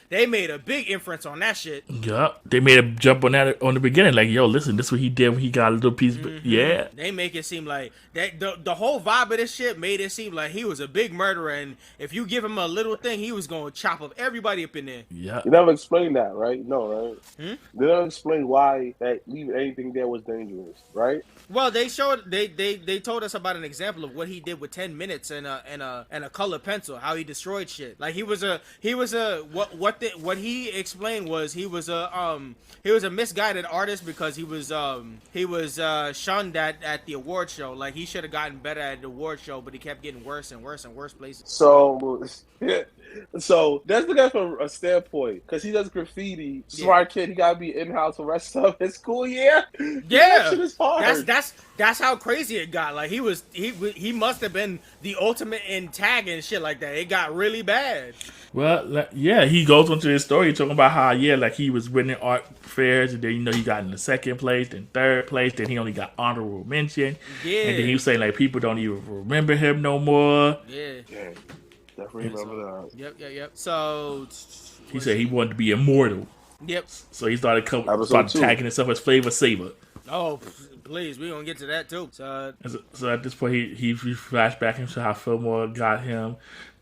big inference on that shit. Yeah, they made a jump on that on the beginning. Like, yo, listen, this is what he did when he got a little piece. Yeah, they make it seem like that the whole vibe of this shit made it seem like he was a big murderer, and if you give him a little thing, he was gonna chop up everybody up in there. Yeah, you never explained that, right? No, right? They never explained why that leaving anything there was dangerous, right? Well, they told us about an example of what he did with 10 minutes and a color pencil, how he destroyed shit. Like what he explained was he was a misguided artist because he was shunned at the award show. Like, he should have gotten better at the award show, but he kept getting worse and worse and worse places. So that's the guy from a standpoint, because he does graffiti. Smart kid, he gotta be in-house the rest of his school year. Yeah, that shit is hard. That's how crazy it got. Like, he must have been the ultimate in tag and shit like that. It got really bad. Well, yeah, he goes into his story talking about how, like, he was winning art fairs, and then, he got in the second place, then third place, then he only got honorable mention. Yeah. And then he was saying, like, people don't even remember him no more. Yeah. Definitely remember that. Yep. So he said he wanted to be immortal. Yep. So he started tagging himself as Flavor Saver. Oh, please, we're gonna get to that too. So at this point, he flashed back into how Fillmore got him.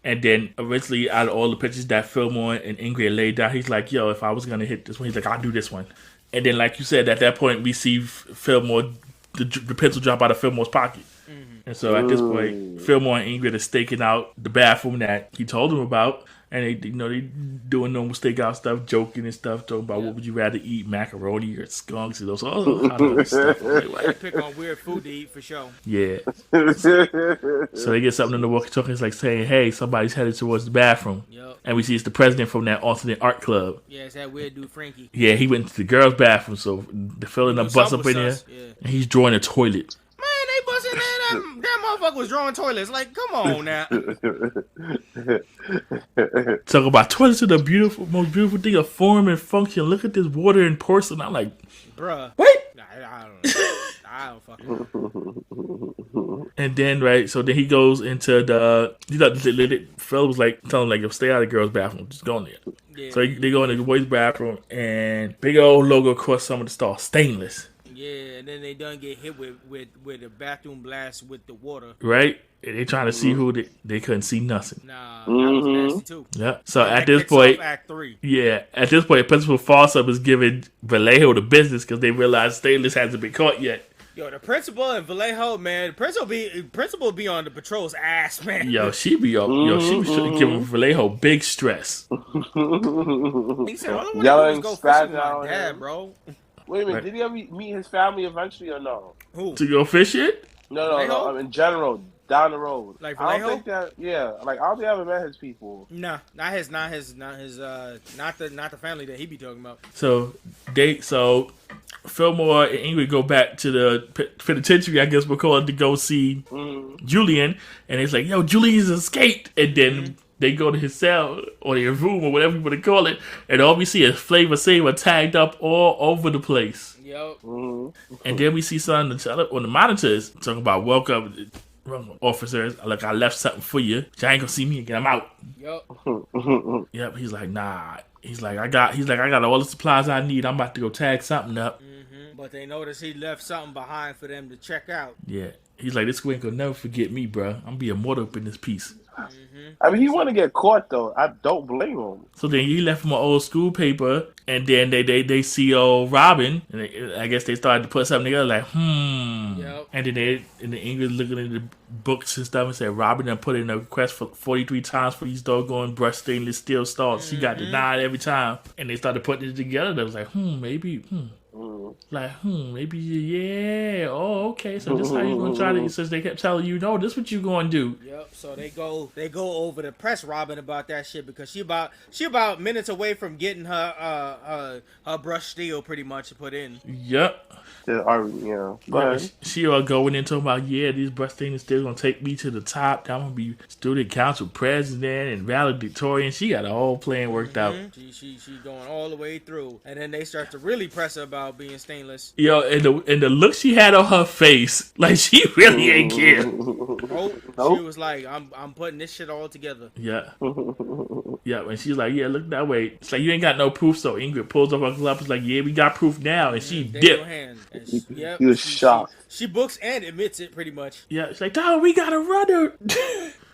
And then eventually, out of all the pictures that Fillmore and Ingrid laid down, he's like, yo, if I was going to hit this one, he's like, I'll do this one. And then, like you said, at that point, we see Fillmore, the pencil drop out of Fillmore's pocket. And so at this point, Fillmore and Ingrid are staking out the bathroom that he told them about. And they doing normal stakeout stuff, joking and stuff, talking about what would you rather eat, macaroni or skunks and those kind of stuff. They pick on weird food to eat for sure. Yeah. So they get something in the walkie-talkie. It's like saying, hey, somebody's headed towards the bathroom. Yep. And we see it's the president from that alternate art club. Yeah, it's that weird dude, Frankie. Yeah, he went to the girls' bathroom, so they're filling up bus up in there. Yeah. And he's drawing a toilet. Man, they busting that motherfucker was drawing toilets. Like, come on now. Talk about toilets are the most beautiful thing of form and function. Look at this water and porcelain. I'm like, bruh. Wait. I don't know. I don't fucking know. And then, right, so then he goes into Phil was like, telling him, like, stay out of the girls' bathroom. Just go in there. Yeah. So they go in the boys' bathroom, and big old logo across some of the stall, Stainless. Yeah, and then they done get hit with a bathroom blast with the water. Right? And they trying to see who they couldn't see nothing. Nah, that was nasty too. Yeah. So at this point, Act 3. Yeah, at this point, Principal Falsup is giving Vallejo the business because they realize Stainless hasn't been caught yet. Yo, the principal and Vallejo, man, principal be on the patrol's ass, man. Yo, she be giving Vallejo big stress. He said, all I want to do is go fishing with my dad, bro. Wait a minute, did he ever meet his family eventually or no? Who? To go fishing? No. In general, down the road. Like Vallejo? I don't think that. Yeah, like I don't think I ever met his people. Nah, not the family that he be talking about. So Fillmore and Ingrid go back to the penitentiary, I guess we'll call it, to go see Julian, and it's like, yo, Julian's escaped, and then they go to his cell or his room or whatever you want to call it, and all we see is Flavor Saver tagged up all over the place. Yep. And then we see something on the monitors talking about welcome officers. Like, I left something for you. Y'all ain't gonna see me again. I'm out. Yep. He's like, nah. He's like, I got all the supplies I need. I'm about to go tag something up. But they noticed he left something behind for them to check out. Yeah. He's like, this ain't gonna never forget me, bro. I'm gonna be immortal up in this piece. Mm-hmm. I mean, he want to get caught, though. I don't blame him. So then he left him an old school paper, and then they see old Robin, and I guess they started to put something together, like, Yep. And then the English looking at the books and stuff and said, Robin done put in a request for 43 times for these doggone brushed stainless steel stalls. She got denied every time. And they started putting it together. They was like, maybe, yeah. Oh, okay. So this how you gonna try to? Since they kept telling you, no, this what you gonna do. Yep. So they go over to press Robin about that shit because she about minutes away from getting her brushed steel pretty much put in. Yep. But she all going into about these brushed stainless steel gonna take me to the top. I'm gonna be student council president and valedictorian. She got a whole plan worked out. She going all the way through, and then they start to really press her about being stainless. Yo, and the look she had on her face, like she really ain't care. She was like, I'm putting this shit all together. Yeah. Yeah, and she's like, look that way. It's like, you ain't got no proof, so Ingrid pulls up her glove. It's like, we got proof now, and she dipped. He was shocked. She books and admits it pretty much. Yeah, it's like, dog, we got a runner.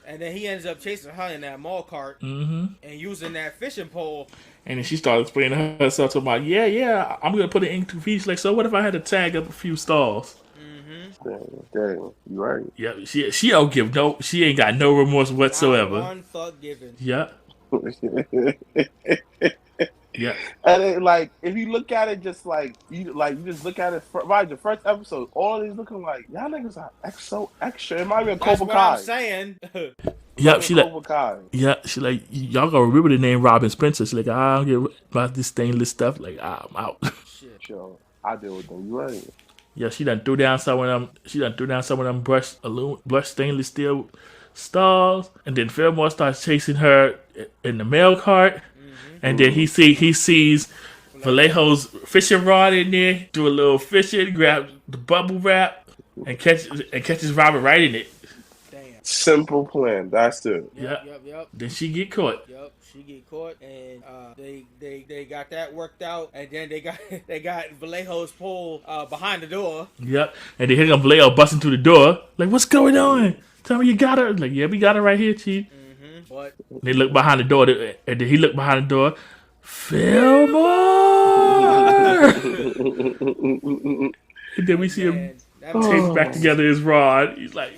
And then he ends up chasing her in that mall cart and using that fishing pole. And then she started explaining herself to about, I'm going to put it into fees. Like, so what if I had to tag up a few stalls? Dang, you right. Yeah, she don't give she ain't got no remorse whatsoever. Not one fuck given. Yeah. Yeah. And it, like, if you look at it, just like you just look at it. Right, the first episode, all of these looking like y'all niggas are so extra. It might be a Cobra Kai. That's what I'm saying. Yep, she like, y'all gonna remember the name Robin Spencer. She's like, I don't get about this stainless stuff. Like, I'm out. Shit, sure, I deal with them. You right. Yeah, she done threw down some of them brushed stainless steel stalls, and then Fillmore starts chasing her in the mail cart, and then he sees Vallejo's fishing rod in there, do a little fishing, grab the bubble wrap, and catches Robin right in it. Simple plan. That's it. Yep. Then she get caught. Yep, she get caught, and they got that worked out, and then they got Vallejo's pole behind the door. Yep, and they hit Vallejo busting through the door. Like, what's going on? Tell me you got her. Like, yeah, we got her right here, Chief. But they look behind the door, and then he looked behind the door. Fillmore. And then we see him chase back together his rod. He's like,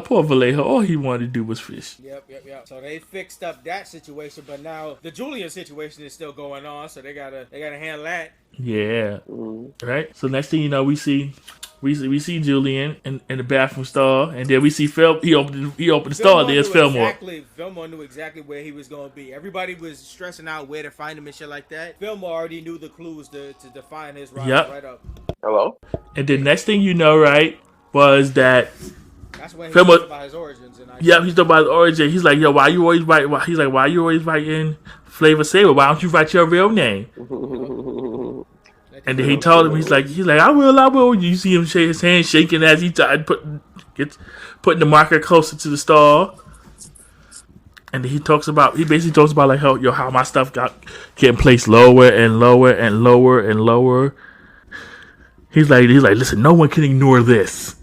poor Vallejo. All he wanted to do was fish. Yep. So they fixed up that situation, but now the Julian situation is still going on, so they gotta handle that. Yeah. Right. So next thing you know, we see Julian in the bathroom stall, and then we see Phil. He opened the stall. There's Fillmore. Fillmore knew exactly where he was going to be. Everybody was stressing out where to find him and shit like that. Fillmore already knew the clues to define his ride right up. Hello. And the next thing you know, right, was that. That's when he talked about his origins. He's talking about his origin. He's like, yo, why you always writing Flavor Saver? Why don't you write your real name? And then he told him, he's like, I will. You see him shake his hand shaking as he tried putting the marker closer to the stall. And then he basically talks about like how my stuff getting placed lower and lower and lower and lower. He's like, listen, no one can ignore this.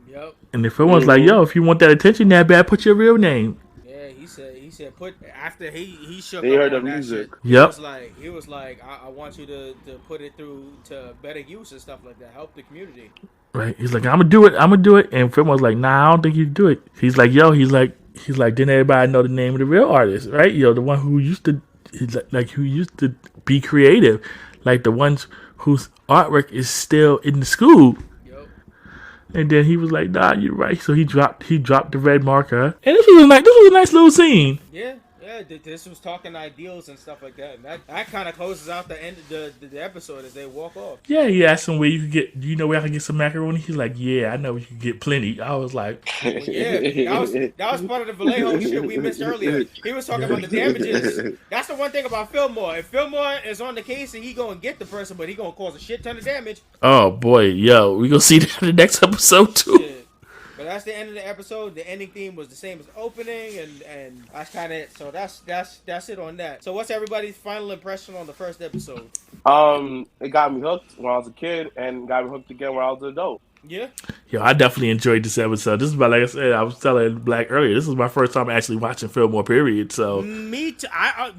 Yep. And if everyone's like, yo, if you want that attention that bad, put your real name. Yeah, he said put after he shook. They heard the music. Shit, yep. He was like, I want you to put it through to better use and stuff like that. Help the community. Right. He's like, I'm gonna do it. And Fillmore's like, nah, I don't think you do it. He's like, yo, he's like, didn't everybody know the name of the real artist, right? The one who used to be creative, like the ones whose artwork is still in the school. Yep. And then he was like, nah, you're right. So he dropped the red marker. And this was a nice little scene. Yeah. This was talking ideals and stuff like that. And that kind of closes out the end of the episode as they walk off. Yeah, he asked him where you could get. Do you know where I can get some macaroni? He's like, yeah, I know you can get plenty. I was like, that was part of the Vallejo shit we missed earlier. He was talking about the damages. That's the one thing about Fillmore. If Fillmore is on the case and he gonna get the person, but he gonna cause a shit ton of damage. Oh boy, yo, we gonna see that in the next episode too. Yeah. But that's the end of the episode. The ending theme was the same as the opening, and that's kind of it. So that's it on that. So what's everybody's final impression on the first episode? It got me hooked when I was a kid, and got me hooked again when I was an adult. Yeah. Yo, I definitely enjoyed this episode. This is like I said, I was telling Blacc earlier. This is my first time actually watching Fillmore. Period. So me too.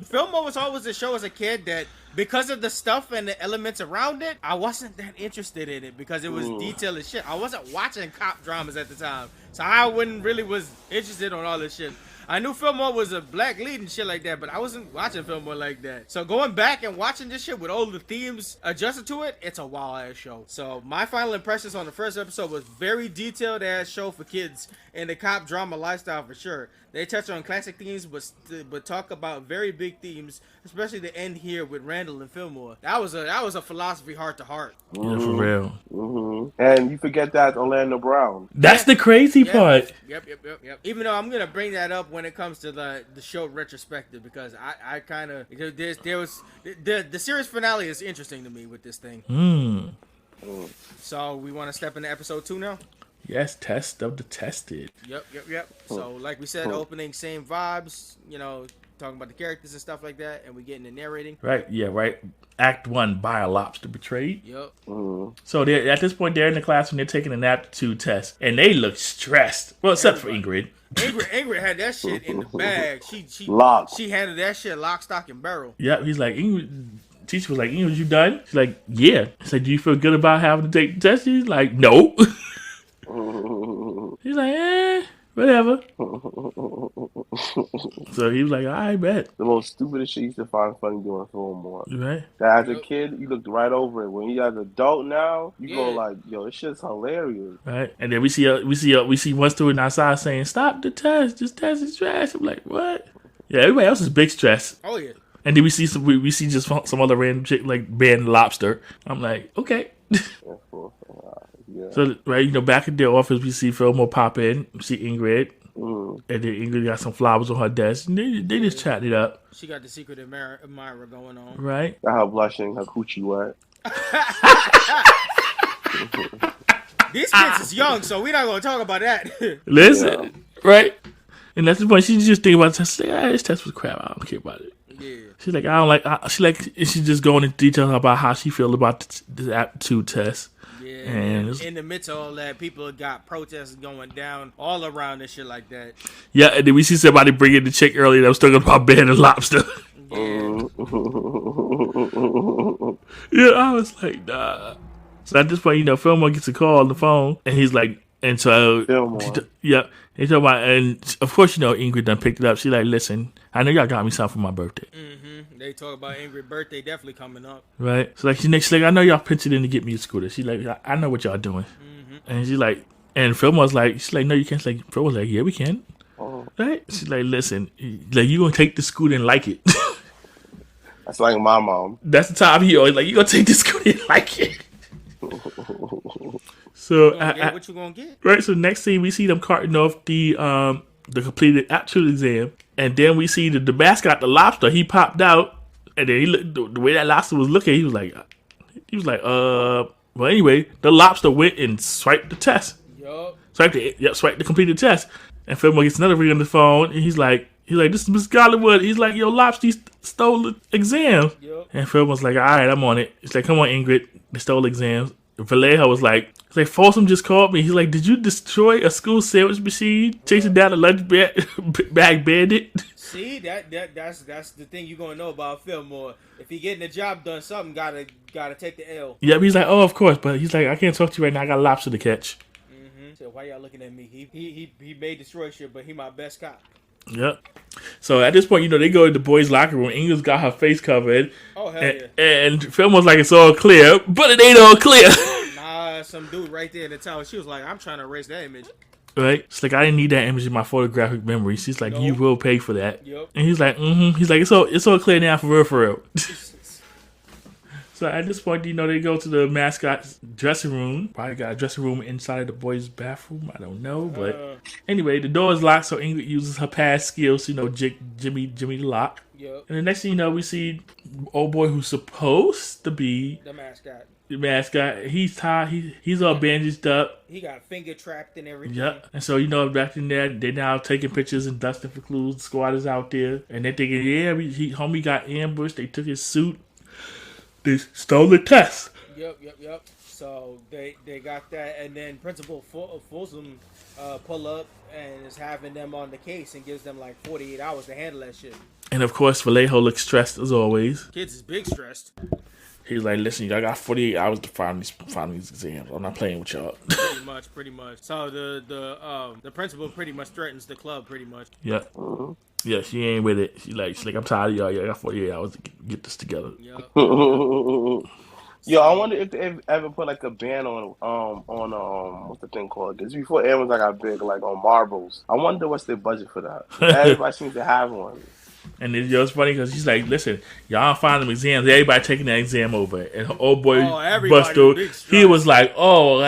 Fillmore was always a show as a kid that, because of the stuff and the elements around it, I wasn't that interested in it because it was detailed as shit. I wasn't watching cop dramas at the time, so I wouldn't really was interested on all this shit. I knew Fillmore was a black lead and shit like that, but I wasn't watching Fillmore like that. So going back and watching this shit with all the themes adjusted to it, it's a wild ass show. So my final impressions on the first episode was very detailed ass show for kids in the cop drama lifestyle for sure. They touch on classic themes, but talk about very big themes, especially the end here with Randall and Fillmore. That was a philosophy heart to heart. Yeah, for real. Mm-hmm. And you forget that Orlando Brown. That's the crazy part. Yep. Even though I'm gonna bring that up when it comes to the show retrospective, because I kind of there was the series finale is interesting to me with this thing. So we want to step into episode 2 now. Yes, test of the tested. Yep. So like we said, opening same vibes, talking about the characters and stuff like that, and we get into narrating. Right, yeah, right. Act 1, By a Lobster Betrayed. Yep. So at this point, they're in the classroom, they're taking an aptitude test, and they look stressed. Well, except for Ingrid. Ingrid had that shit in the bag. She handled that shit lock, stock, and barrel. Yep, he's like, Ingrid. Teacher was like, Ingrid, you done? She's like, yeah. He's like, do you feel good about having to take the test? She's like, no. He's like, whatever. So he was like, I bet. The most stupidest shit you used to find funny doing Fillmore. Right. That as a kid, you looked right over it. When you're an adult now, you go like, yo, this shit's hilarious. Right. And then we see one student outside saying, stop the test. This test is trash. I'm like, what? Yeah, everybody else is big stress. Oh yeah. And then we see just some other random chick like Ben Lobster. I'm like, okay. Yeah. So right, back in their office, we see Fillmore pop in, we see Ingrid, and then Ingrid got some flowers on her desk, and they just chatted it up. She got the secret admirer going on. Right. Got her blushing, her coochie wet. These kids is young, so we're not gonna talk about that. Listen, right? And that's the point. She's just thinking about the test. She's like, this test was crap. I don't care about it. Yeah. She's like, I don't like. She's just going into detail about how she feels about the aptitude test. Yeah. And in the midst of all that, people got protests going down all around and shit like that. Yeah, and then we see somebody bring in the chick earlier that was talking about Ben and Lobster. Yeah. Yeah, I was like, nah. So at this point, Fillmore gets a call on the phone, and he's like, and so, yeah, he's talking about, and of course, Ingrid done picked it up. She's like, listen, I know y'all got me something for my birthday. Mm-hmm. They talk about Ingrid's birthday definitely coming up. Right. So she's like, I know y'all penciled in to get me a scooter. She's like, I know what y'all doing. Mm-hmm. And she's like, and Fillmore's like, she's like, no, you can't. She's like, Fillmore's like, yeah, we can. Oh. Right. She's like, listen, like, you gonna take the scooter and like it. That's like my mom. That's the time he always like, you gonna take the scooter and like it. So what you gonna get? Right. So next scene, we see them carting off the completed aptitude exam, and then we see the mascot, the lobster. He popped out, and then he looked, the way that lobster was looking, he was like, well, anyway, the lobster went and swiped the test. Yup. Swiped the completed test, and Fillmore gets another ring on the phone, and he's like, this is Miss Gollywood. He's like, yo, Lobster stole the exam. Yep. And Fillmore's like, all right, I'm on it. He's like, come on, Ingrid. They stole the exams. Vallejo was like, Folsom just called me. He's like, did you destroy a school sandwich machine? Chasing down a lunch bag bandit? See, that's the thing you're gonna know about Fillmore. If he getting the job done, something gotta take the L. Yeah, he's like, oh, of course, but he's like, I can't talk to you right now. I got a lobster to catch. Mm-hmm. So why y'all looking at me? He may destroy shit, but he my best cop. Yep. So at this point, they go to the boys' locker room. Ingrid's got her face covered. Oh, hell yeah. And Fillmore's like, it's all clear, but it ain't all clear. Nah, some dude right there in the tower. She was like, I'm trying to erase that image. Right? It's like, I didn't need that image in my photographic memory. She's like, you will pay for that. Yep. And he's like, mm-hmm. He's like, it's all clear now, for real. So So at this point, they go to the mascot's dressing room. Probably got a dressing room inside of the boys' bathroom. I don't know, but anyway, the door is locked. So Ingrid uses her past skills, Jimmy the lock. Yep. And the next thing you know, we see old boy who's supposed to be the mascot. The mascot. He's tied. He's all bandaged up. He got finger trapped and everything. Yep. And so back in there, they're now taking pictures and dusting for clues. The squad is out there, and they're thinking, homie got ambushed. They took his suit. They stole the test. Yep. So they got that, and then Principal Folsom pull up and is having them on the case and gives them like 48 hours to handle that shit. And of course, Vallejo looks stressed as always. Kids is big stressed. He's like, listen, y'all got 48 hours to find these exams. I'm not playing with y'all. Pretty much. So the principal pretty much threatens the club, pretty much. Yeah. Yeah, she ain't with it. She's like, I'm tired of y'all. Y'all got 48 hours to get this together. Yep. Yo, I wonder if they ever put like a ban on what's the thing called? This before Amazon got big, like on marbles. I wonder what's their budget for that. Everybody seems to have one. And it's funny because he's like, listen, y'all find them exams. Everybody taking that exam over. And old boy Buster, he was like, oh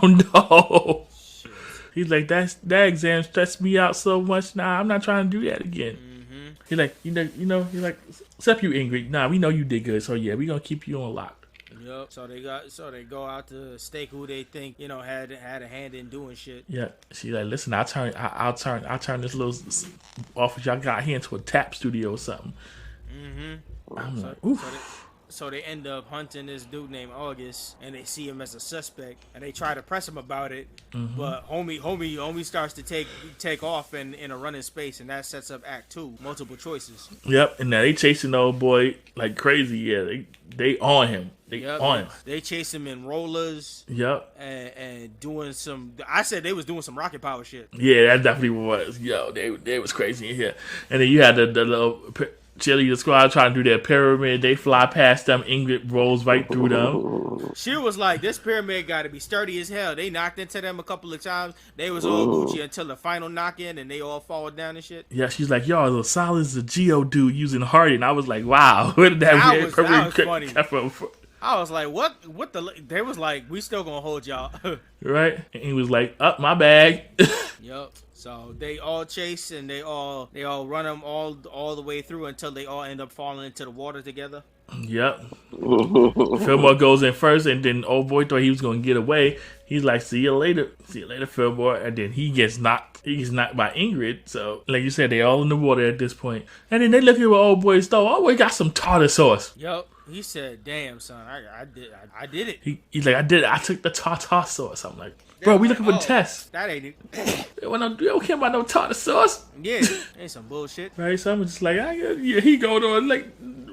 no. Shit. He's like, that exam stressed me out so much. Nah, I'm not trying to do that again. Mm-hmm. He's like, he's like, except you, Ingrid. Nah, we know you did good. So yeah, we gonna keep you on lock. Yep. So they go out to stake who they think had a hand in doing shit. Yeah. She's like, listen, I'll turn this little office y'all got here into a tap studio or something. Mm-hmm. I'm like, oof. So they end up hunting this dude named August, and they see him as a suspect, and they try to press him about it, but homie starts to take off in a running space, and that sets up Act 2, multiple choices. Yep, and now they chasing the old boy like crazy. Yeah, they on him. They chase him in rollers. Yep, and doing some. I said they was doing some rocket power shit. Yeah, that definitely was. Yo, they was crazy in here, and then you had the little cheerleader squad trying to do their pyramid. They fly past them. Ingrid rolls right through them. She was like, this pyramid got to be sturdy as hell. They knocked into them a couple of times. They was all Gucci until the final knock in, and they all fall down and shit. Yeah, she's like, y'all as solid as a Geodude using Hardy. And I was like, wow. Where did that was funny. I was like, what the? They was like, we still gonna hold y'all. Right? And he was like, up my bag. Yep. So they all chase and they all run them all the way through until they all end up falling into the water together. Yep. Fillmore goes in first, and then old boy thought he was gonna get away. He's like, see you later, Fillmore. And then he gets knocked by Ingrid. So like you said, they all in the water at this point. And then they look at what old boy stole. Oh, we got some tartar sauce. Yep. He said, damn, son, I did it. He's like, I did it. I took the tartar sauce. I'm like, bro, we looking for the test. That ain't it. They don't care about no tartar sauce. Yeah, ain't some bullshit. Right, so I'm just like, he going on. Like,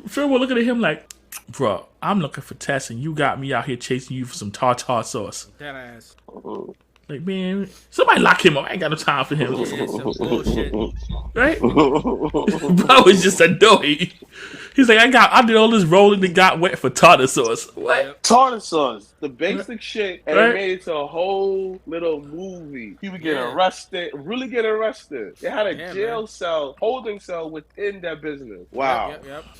Fillmore looking at him like, bro, I'm looking for tests, and you got me out here chasing you for some tartar sauce. That ass. Like, man, somebody lock him up. I ain't got no time for him. Yeah, some bullshit. Right? Bro was just annoyed. He's like, I did all this rolling and got wet for tartar sauce. What? Tartar sauce. The basic shit. And it made it to a whole little movie. People get arrested. Really get arrested. They had a jail cell, holding cell within that business. Wow.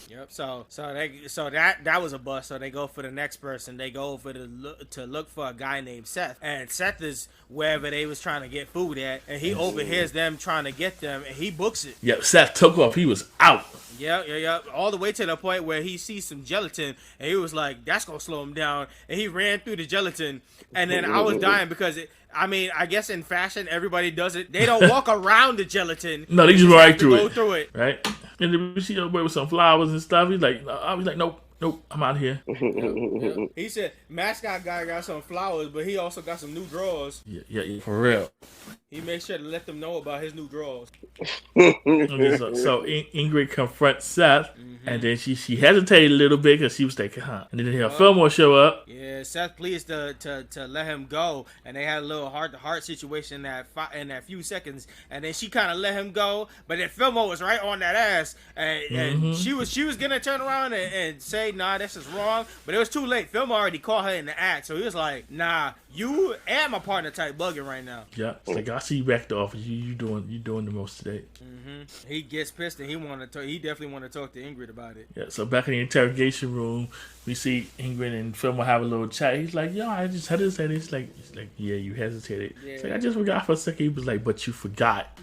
Yep. So that was a bust. So they go for the next person. They go over to look for a guy named Seth. And Seth is wherever they was trying to get food at. And he overhears them trying to get them. And he books it. Yep. Seth took off. He was out. Yeah. All the way to the point where he sees some gelatin, and he was like, that's going to slow him down. And he ran through the gelatin. And then I was dying because, I guess in fashion, everybody does it. They don't walk around the gelatin. No, they just right through it. Go through it. Right? And then we see a boy with some flowers and stuff. He's like, nope, I'm out of here. Yep. He said, mascot guy got some flowers, but he also got some new drawers. Yeah, for real. He made sure to let them know about his new drawers. So Ingrid confronts Seth, and then she hesitated a little bit because she was thinking, And then Fillmore show up. Yeah, Seth pleased to let him go, and they had a little heart-to-heart situation in that few seconds, and then she kind of let him go, but then Fillmore was right on that ass, and she was gonna turn around and say okay, nah, this is wrong. But it was too late. Fillmore already caught her in the act, so he was like, nah, you and my partner type bugging right now. Yeah, it's like I see you back to office. You doing the most today. He gets pissed and he definitely want to talk to Ingrid about it. Yeah, so back in the interrogation room, we see Ingrid and Fillmore have a little chat. He's like, yo, I just hesitated. He's like, yeah, you hesitated. Yeah. It's like, I just forgot for a second. He was like, but you forgot.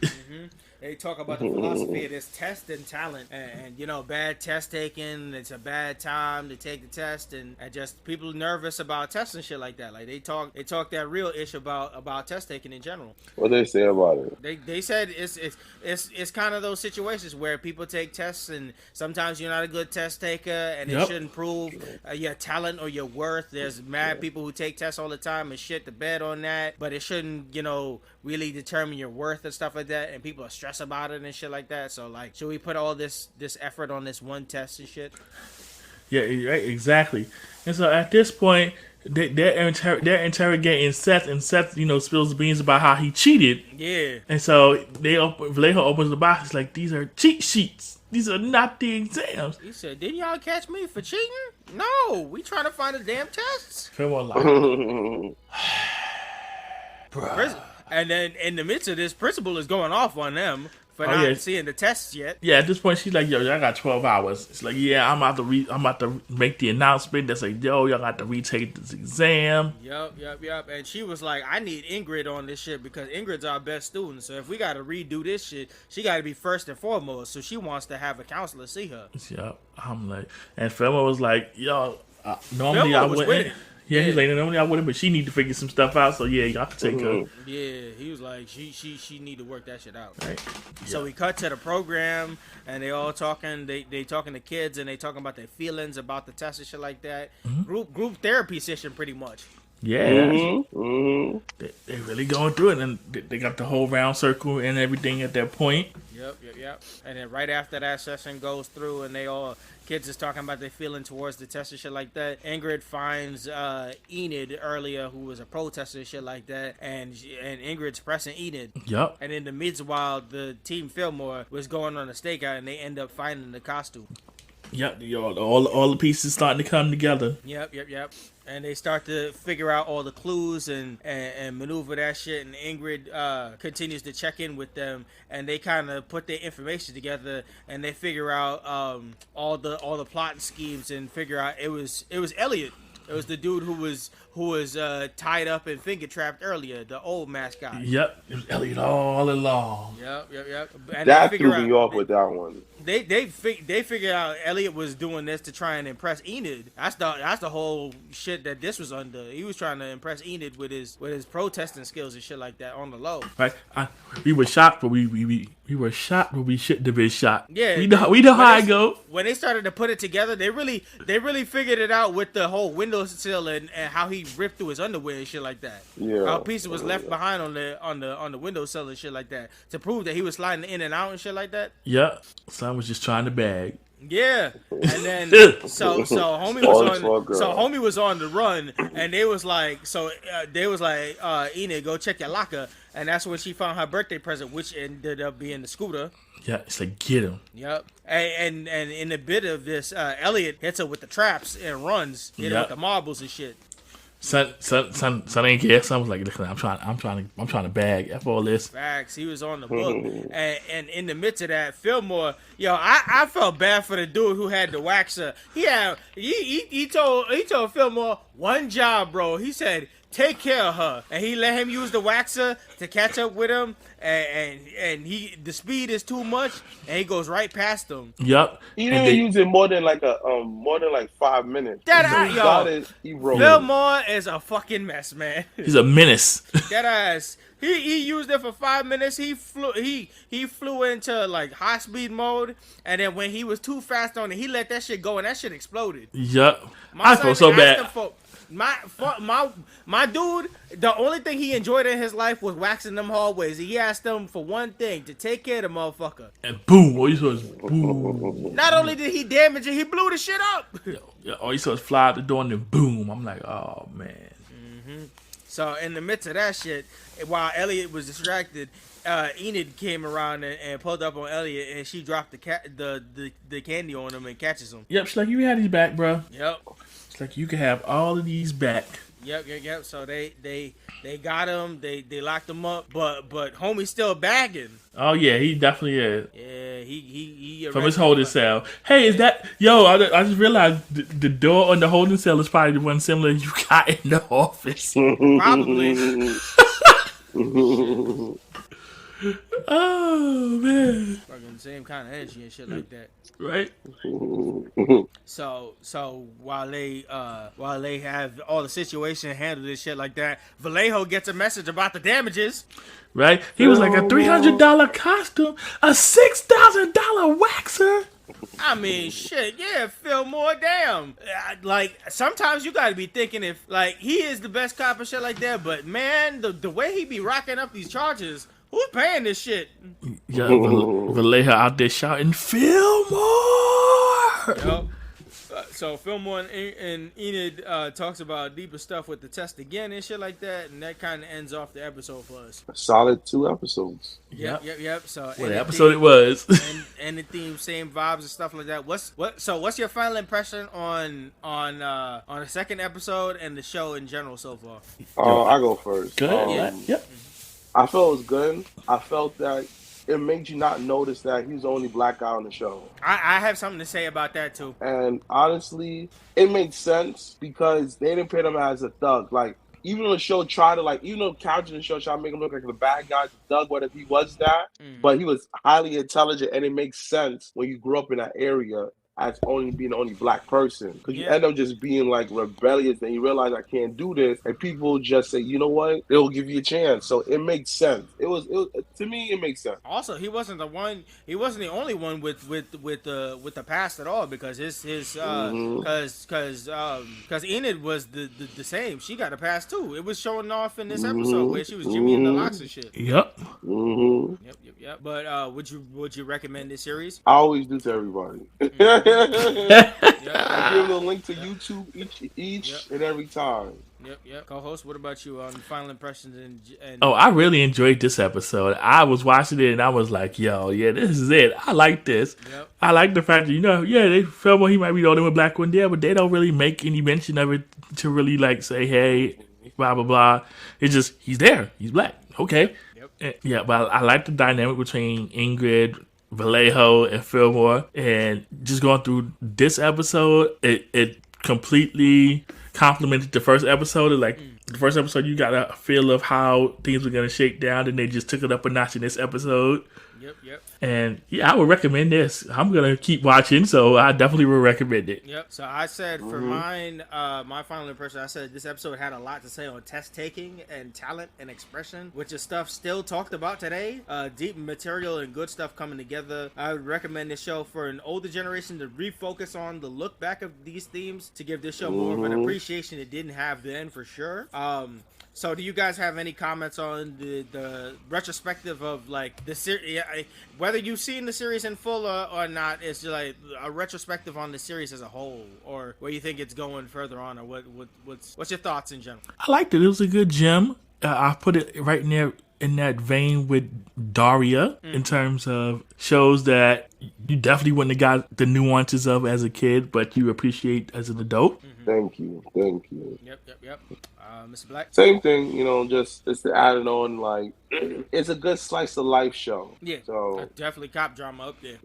They talk about the philosophy of this test and talent, and you know, bad test taking. It's a bad time to take the test, and just people nervous about tests and shit like that. Like they talk that real ish about test taking in general. What they say about it? They said it's kind of those situations where people take tests and sometimes you're not a good test taker, and it shouldn't prove your talent or your worth. There's mad people who take tests all the time and shit the bed on that, but it shouldn't, you know, really determine your worth and stuff like that, and people are stressed about it and shit like that. So like, should we put all this effort on this one test and shit? Yeah, right, exactly. And so at this point, they're interrogating Seth, and Seth, you know, spills the beans about how he cheated. Yeah. And so Vallejo opens the box. He's like, these are cheat sheets. These are not the exams. He said, didn't y'all catch me for cheating? No, we trying to find the damn tests. Fillmore like, and then in the midst of this, principal is going off on them for not seeing the tests yet. Yeah, at this point she's like, yo, y'all got 12 hours. It's like, yeah, I'm about to make the announcement that's like, yo, y'all got to retake this exam. Yep. And she was like, I need Ingrid on this shit because Ingrid's our best student. So if we got to redo this shit, she got to be first and foremost. So she wants to have a counselor see her. Yep. I'm like, and Fillmore was like, yo, normally I wouldn't. Yeah, he's like, normally I wouldn't, but she need to figure some stuff out. So yeah, y'all can take her. Yeah, he was like, she need to work that shit out. Right. So we cut to the program, and they all talking. They talking to kids, and they talking about their feelings about the test and shit like that. Group therapy session, pretty much. Yeah, they really going through it, and they got the whole round circle and everything at that point. Yep. And then right after that session goes through, and kids is talking about their feeling towards the test and shit like that. Ingrid finds Enid earlier, who was a protester and shit like that, and Ingrid's pressing Enid. Yep. And in the meanwhile, the team Fillmore was going on a stakeout, and they end up finding the costume. Yep, all the pieces starting to come together. Yep. And they start to figure out all the clues and maneuver that shit. And Ingrid continues to check in with them, and they kind of put their information together, and they figure out all the plot schemes, and figure out it was Elliot. It was the dude who was tied up and finger trapped earlier, the old mascot. Yep, it was Elliot all along. Yep. And that threw me off with that one. They figured out Elliot was doing this to try and impress Enid. That's the whole shit that this was under. He was trying to impress Enid with his protesting skills and shit like that on the low. Right. We were shocked, but we were shocked, but we shouldn't have been shocked. Yeah. We know how I go. When they started to put it together, they really figured it out with the whole windowsill and how he ripped through his underwear and shit like that. Yeah. How pieces was left behind on the windowsill and shit like that to prove that he was sliding in and out and shit like that. Yeah. Son was just trying to bag. Yeah, and then so homie was on the run, and they was like, Enid, go check your locker, and that's when she found her birthday present, which ended up being the scooter. Yeah, it's like, get him. Yep. And in a bit of this, Elliot hits her with the traps and runs, hit her with the marbles and shit. Son ain't care. Son was like, listen, I'm trying to bag F all this. Facts. He was on the book. And in the midst of that, Fillmore, I felt bad for the dude who had the waxer. He told Fillmore, one job, bro. He said, take care of her. And he let him use the waxer to catch up with him. And the speed is too much, and he goes right past him. Yep. He didn't use it more than like 5 minutes. Fillmore is a fucking mess, man. He's a menace. That ass. He used it for 5 minutes. He flew into like high speed mode, and then when he was too fast on it, he let that shit go, and that shit exploded. Yep. I felt so bad. My dude, the only thing he enjoyed in his life was waxing them hallways. He asked them for one thing, to take care of the motherfucker. And boom, all you saw is boom. Not only did he damage it, he blew the shit up. All you saw is fly out the door and then boom. I'm like, oh man. So in the midst of that shit, while Elliot was distracted, Enid came around and pulled up on Elliot, and she dropped the candy on him and catches him. Yep, she's like, you had these back, bro. Yep. It's like, you can have all of these back. Yep. So they got him. They locked him up, but homie's still bagging. Oh yeah, he definitely is. Yeah, he from his holding cell. Hey, is that I just realized the door on the holding cell is probably the one similar you got in the office. Probably. Oh man, fucking the same kind of energy and shit like that, right? So while they have all the situation handled and shit like that, Vallejo gets a message about the damages. Right? He was like a $300 costume, a $6,000 waxer. I mean, shit, yeah, Fillmore, damn. Like, sometimes you gotta be thinking if, like, he is the best cop and shit like that, but man, the way he be rocking up these charges, who's paying this shit? Yeah, Vallejo out there shouting, Fillmore! Yep. So Fillmore and Enid talks about deeper stuff with the test again and shit like that, and that kind of ends off the episode for us. A solid 2 episodes. Yep. So what episode it was? and the theme, same vibes and stuff like that. What's your final impression on the second episode and the show in general so far? I go first. Good. Yep. I felt it was good. I felt that it made you not notice that he was the only black guy on the show. I have something to say about that too. And honestly, it made sense because they didn't paint him as a thug. Like, even though the show tried to, even though characters in the show tried to make him look like the bad guy, the thug, what if he was that? But he was highly intelligent, and it makes sense when you grew up in that area as being the only black person. Because you end up just being like rebellious and you realize I can't do this, and people just say, you know what, they'll give you a chance. So it makes sense. It was to me, it makes sense. Also, he wasn't the only one with the past at all, because his because Enid was the same. She got a past too. It was showing off in this episode where she was Jimmy in the locks and shit. Yep. Yep. But would you recommend this series? I always do to everybody. I give them a link to YouTube each and every time. Yep. Co-host, what about you on final impressions and Oh, I really enjoyed this episode. I was watching it and I was like, yo, yeah, this is it. I like this. Yep. I like the fact that, they felt he might be the only one black one there, but they don't really make any mention of it to really like say, hey, blah, blah, blah. It's just, he's there. He's black. Okay. Yep. Yeah, but I like the dynamic between Ingrid, Vallejo, and Fillmore. And just going through this episode, it completely complimented the first episode. The first episode, you got a feel of how things were going to shake down, and they just took it up a notch in this episode. Yep. And I would recommend this. I'm going to keep watching, so I definitely would recommend it. Yep. So I said for mine, my final impression, I said this episode had a lot to say on test taking and talent and expression, which is stuff still talked about today. Deep material and good stuff coming together. I would recommend this show for an older generation to refocus on the look back of these themes, to give this show more of an appreciation it didn't have then, for sure. So do you guys have any comments on the retrospective of like the series, whether you've seen the series in full or not? It's just like a retrospective on the series as a whole, or where you think it's going further on, or what's your thoughts in general? I liked it. It was a good gem. I put it right in there in that vein with Daria in terms of shows that you definitely wouldn't have got the nuances of as a kid, but you appreciate as an adult. Thank you. Yep. Mr. Blacc? Same thing, just to add it on, like, it's a good slice of life show. Yeah, so definitely cop drama up there.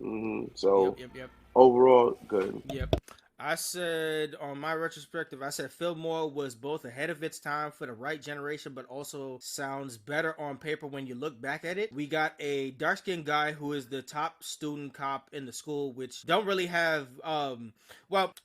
So Yep. overall, good. Yep. I said on my retrospective, I said Fillmore was both ahead of its time for the right generation, but also sounds better on paper when you look back at it. We got a dark-skinned guy who is the top student cop in the school, which don't really have,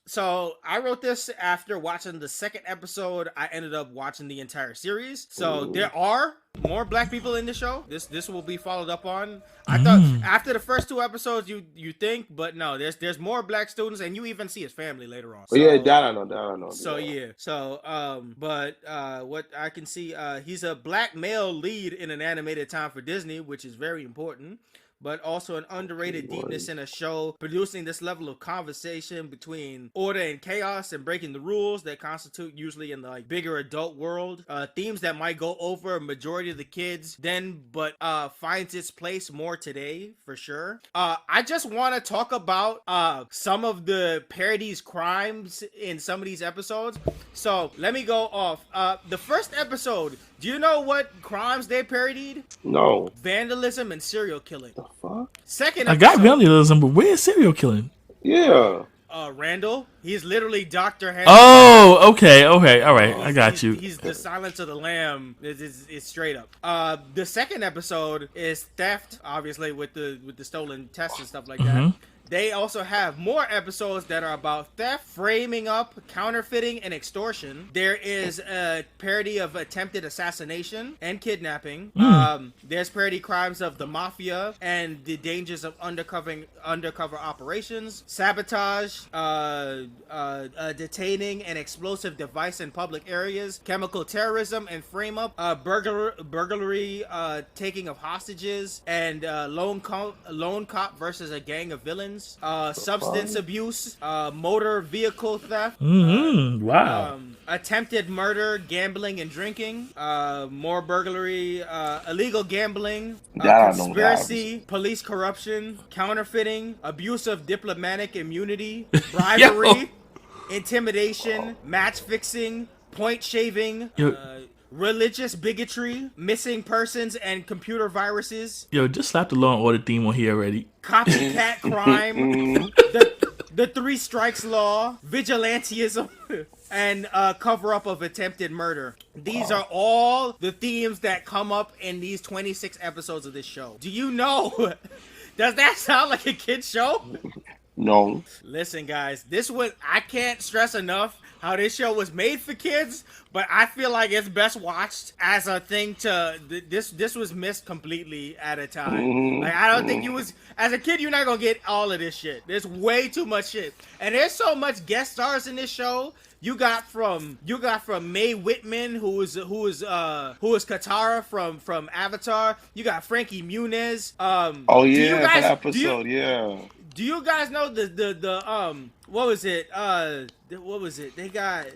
so I wrote this after watching the second episode. I ended up watching the entire series. So there are more black people in the show. This will be followed up on. I thought after the first 2 episodes you think, but no, there's more black students, and you even see his family later on. So, that I know. So yeah. So but what I can see, he's a black male lead in an animated time for Disney, which is very important. but also an underrated deepness in a show, producing this level of conversation between order and chaos and breaking the rules that constitute usually in the like bigger adult world. Themes that might go over a majority of the kids then, but finds its place more today for sure. I just want to talk about some of the parodies crimes in some of these episodes. So let me go off. The first episode, do you know what crimes they parodied? No. Vandalism and serial killing. The fuck? Second episode, I got vandalism, but where's serial killing? Yeah. Randall. He's literally Dr. Henry. Oh, okay, all right, I got you. He's the Silence of the Lamb. It's straight up. The second episode is theft, obviously with the stolen tests and stuff like that. They also have more episodes that are about theft, framing up, counterfeiting, and extortion. There is a parody of attempted assassination and kidnapping. There's parody crimes of the mafia and the dangers of undercover operations, sabotage, detaining an explosive device in public areas, chemical terrorism and frame up, burglary, taking of hostages, and lone cop versus a gang of villains. Substance abuse, motor vehicle theft, attempted murder, gambling and drinking, more burglary, illegal gambling, conspiracy, police corruption, counterfeiting, abuse of diplomatic immunity, bribery, intimidation, match fixing, point shaving, religious bigotry, missing persons, and computer viruses. Yo, just slap the Law and Order theme on here already. Copycat crime, the 3 strikes law, vigilantism, and cover-up of attempted murder. These are all the themes that come up in these 26 episodes of this show. Do you know? Does that sound like a kid's show? No. Listen, guys, I can't stress enough how this show was made for kids, but I feel like it's best watched as a thing to this was missed completely at a time. Like, I don't think as a kid, you're not gonna get all of this shit. There's way too much shit, and there's so much guest stars in this show. You got from Mae Whitman, who is Katara from Avatar. You got Frankie Muniz. That episode. Do you guys know the what was it? What was it? They got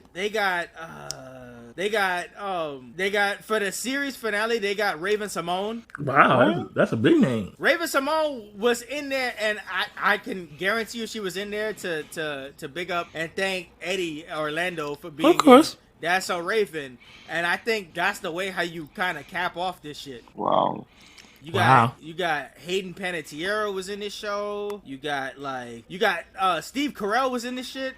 for the series finale, they got Raven Simone. Wow, that's a big name. Raven Simone was in there, and I can guarantee you she was in there to big up and thank Eddie Orlando for being. Of course. That's so Raven, and I think that's the way how you kind of cap off this shit. Wow. You got Hayden Panettiere was in this show. You got Steve Carell was in this shit.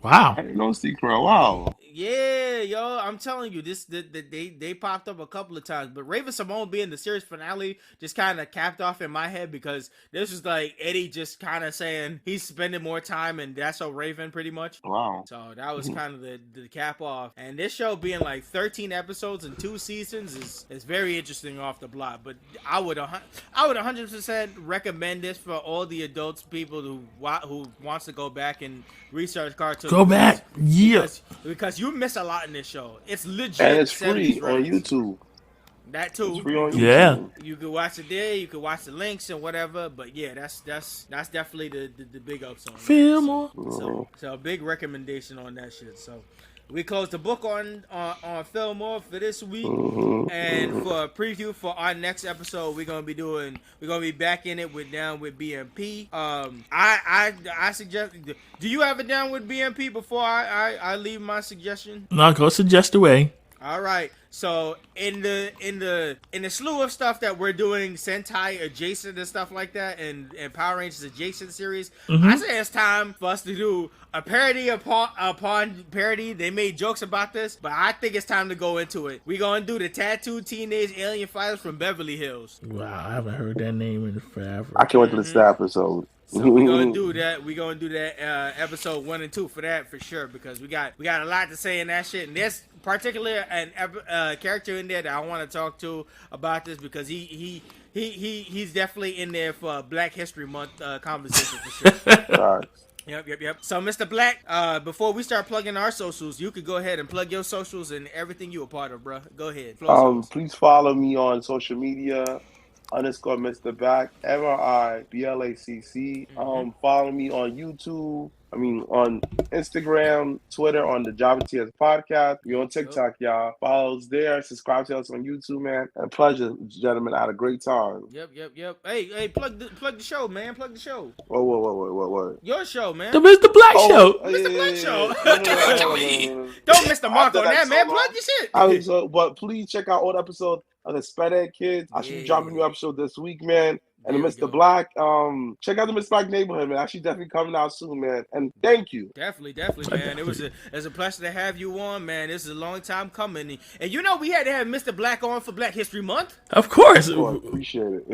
Wow. I didn't know Steve Carell. Wow. Yeah, yo, I'm telling you, they popped up a couple of times, but Raven Simone being the series finale just kind of capped off in my head because this was like Eddie just kind of saying he's spending more time and that's so Raven pretty much. Wow. So that was kind of the cap off, and this show being like 13 episodes and 2 seasons is very interesting off the block. But I would 100% recommend this for all the adults, people who wants to go back and research cartoons. Go back, yeah. Because you miss a lot in this show. It's legit. And it's free on YouTube. That too. It's free on YouTube. Yeah. You can watch it there. You can watch the links and whatever. But yeah, that's definitely the big ups on Fillmore. So big recommendation on that shit. So we closed the book on Fillmore for this week, and for a preview for our next episode, we're gonna be back in it with Down with BMP. I suggest. Do you have it Down with BMP before I leave my suggestion? No, go suggest away. All right. So in the slew of stuff that we're doing, Sentai adjacent and stuff like that, and Power Rangers adjacent series, I say it's time for us to do a parody upon parody. They made jokes about this, but I think it's time to go into it. We're gonna do the Tattooed Teenage Alien Fighters from Beverly Hills. Wow, I haven't heard that name in forever. I can't wait to listen to that episode. So we're gonna do that. We're gonna do that episode 1 and 2 for that for sure, because we got a lot to say in that shit. And there's particularly an character in there that I want to talk to about this, because he's definitely in there for Black History Month conversation for sure. All right. Yep. So, Mr. Blacc, before we start plugging our socials, you could go ahead and plug your socials and everything you a part of, bro. Go ahead. Please follow me on social media. Mr Blacc, MRIBLACC. Follow me on YouTube. On Instagram, Twitter, on the Java TS Podcast. We're on TikTok, y'all. Follow us there. Subscribe to us on YouTube, man. And pleasure, gentlemen. I had a great time. Yep. Hey, plug the show, man. Plug the show. What? Your show, man. The Mr Blacc Show. Mr. Blacc Show. Don't miss the mark on that, man. Plug your shit. But please check out all the episodes of the Sped Kids. I should be dropping a new episode this week, man. And the Mr. Blacc, check out the Mr. Blacc Neighborhood, man. Actually, definitely coming out soon, man. And thank you. Definitely, man. It was a pleasure to have you on, man. This is a long time coming. And you know we had to have Mr. Blacc on for Black History Month. Of course. Appreciate it.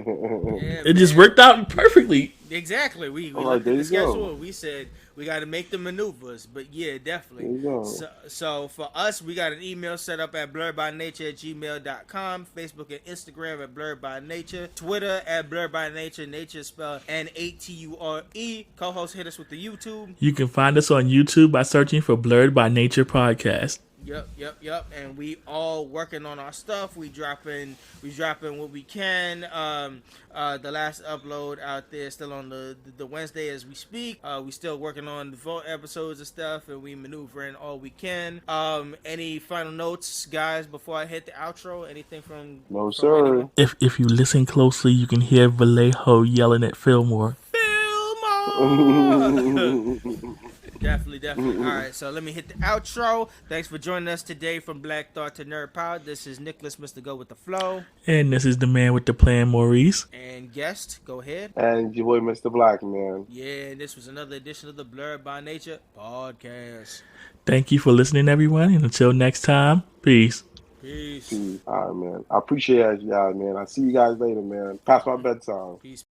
It just worked out perfectly. Exactly. We looked at the schedule and we said we got to make the maneuvers. But yeah, definitely. There you go. So for us, we got an email set up at blerdbynature@gmail.com, Facebook and Instagram at Blerd By Nature, Twitter at Blerd By Nature, nature spelled Nature. Co-host, hit us with the YouTube. You can find us on YouTube by searching for Blerd By Nature Podcast. Yep. And we all working on our stuff. We dropping what we can. The last upload out there still on the Wednesday as we speak. We still working on the full episodes and stuff, and we maneuvering all we can. Any final notes, guys, before I hit the outro? Anything from? No, sir. If you listen closely, you can hear Vallejo yelling at Fillmore. Fillmore. Definitely. All right, so let me hit the outro. Thanks for joining us today from Black Thought to Nerd Power. This is Nicholas, Mr. Go With The Flow. And this is the man with the plan, Maurice. And guest, go ahead. And your boy, Mr. Blacc, man. Yeah, and this was another edition of the Blerd By Nature Podcast. Thank you for listening, everyone. And until next time, peace. Peace. All right, man. I appreciate y'all, man. I'll see you guys later, man. Past my bedtime. Peace.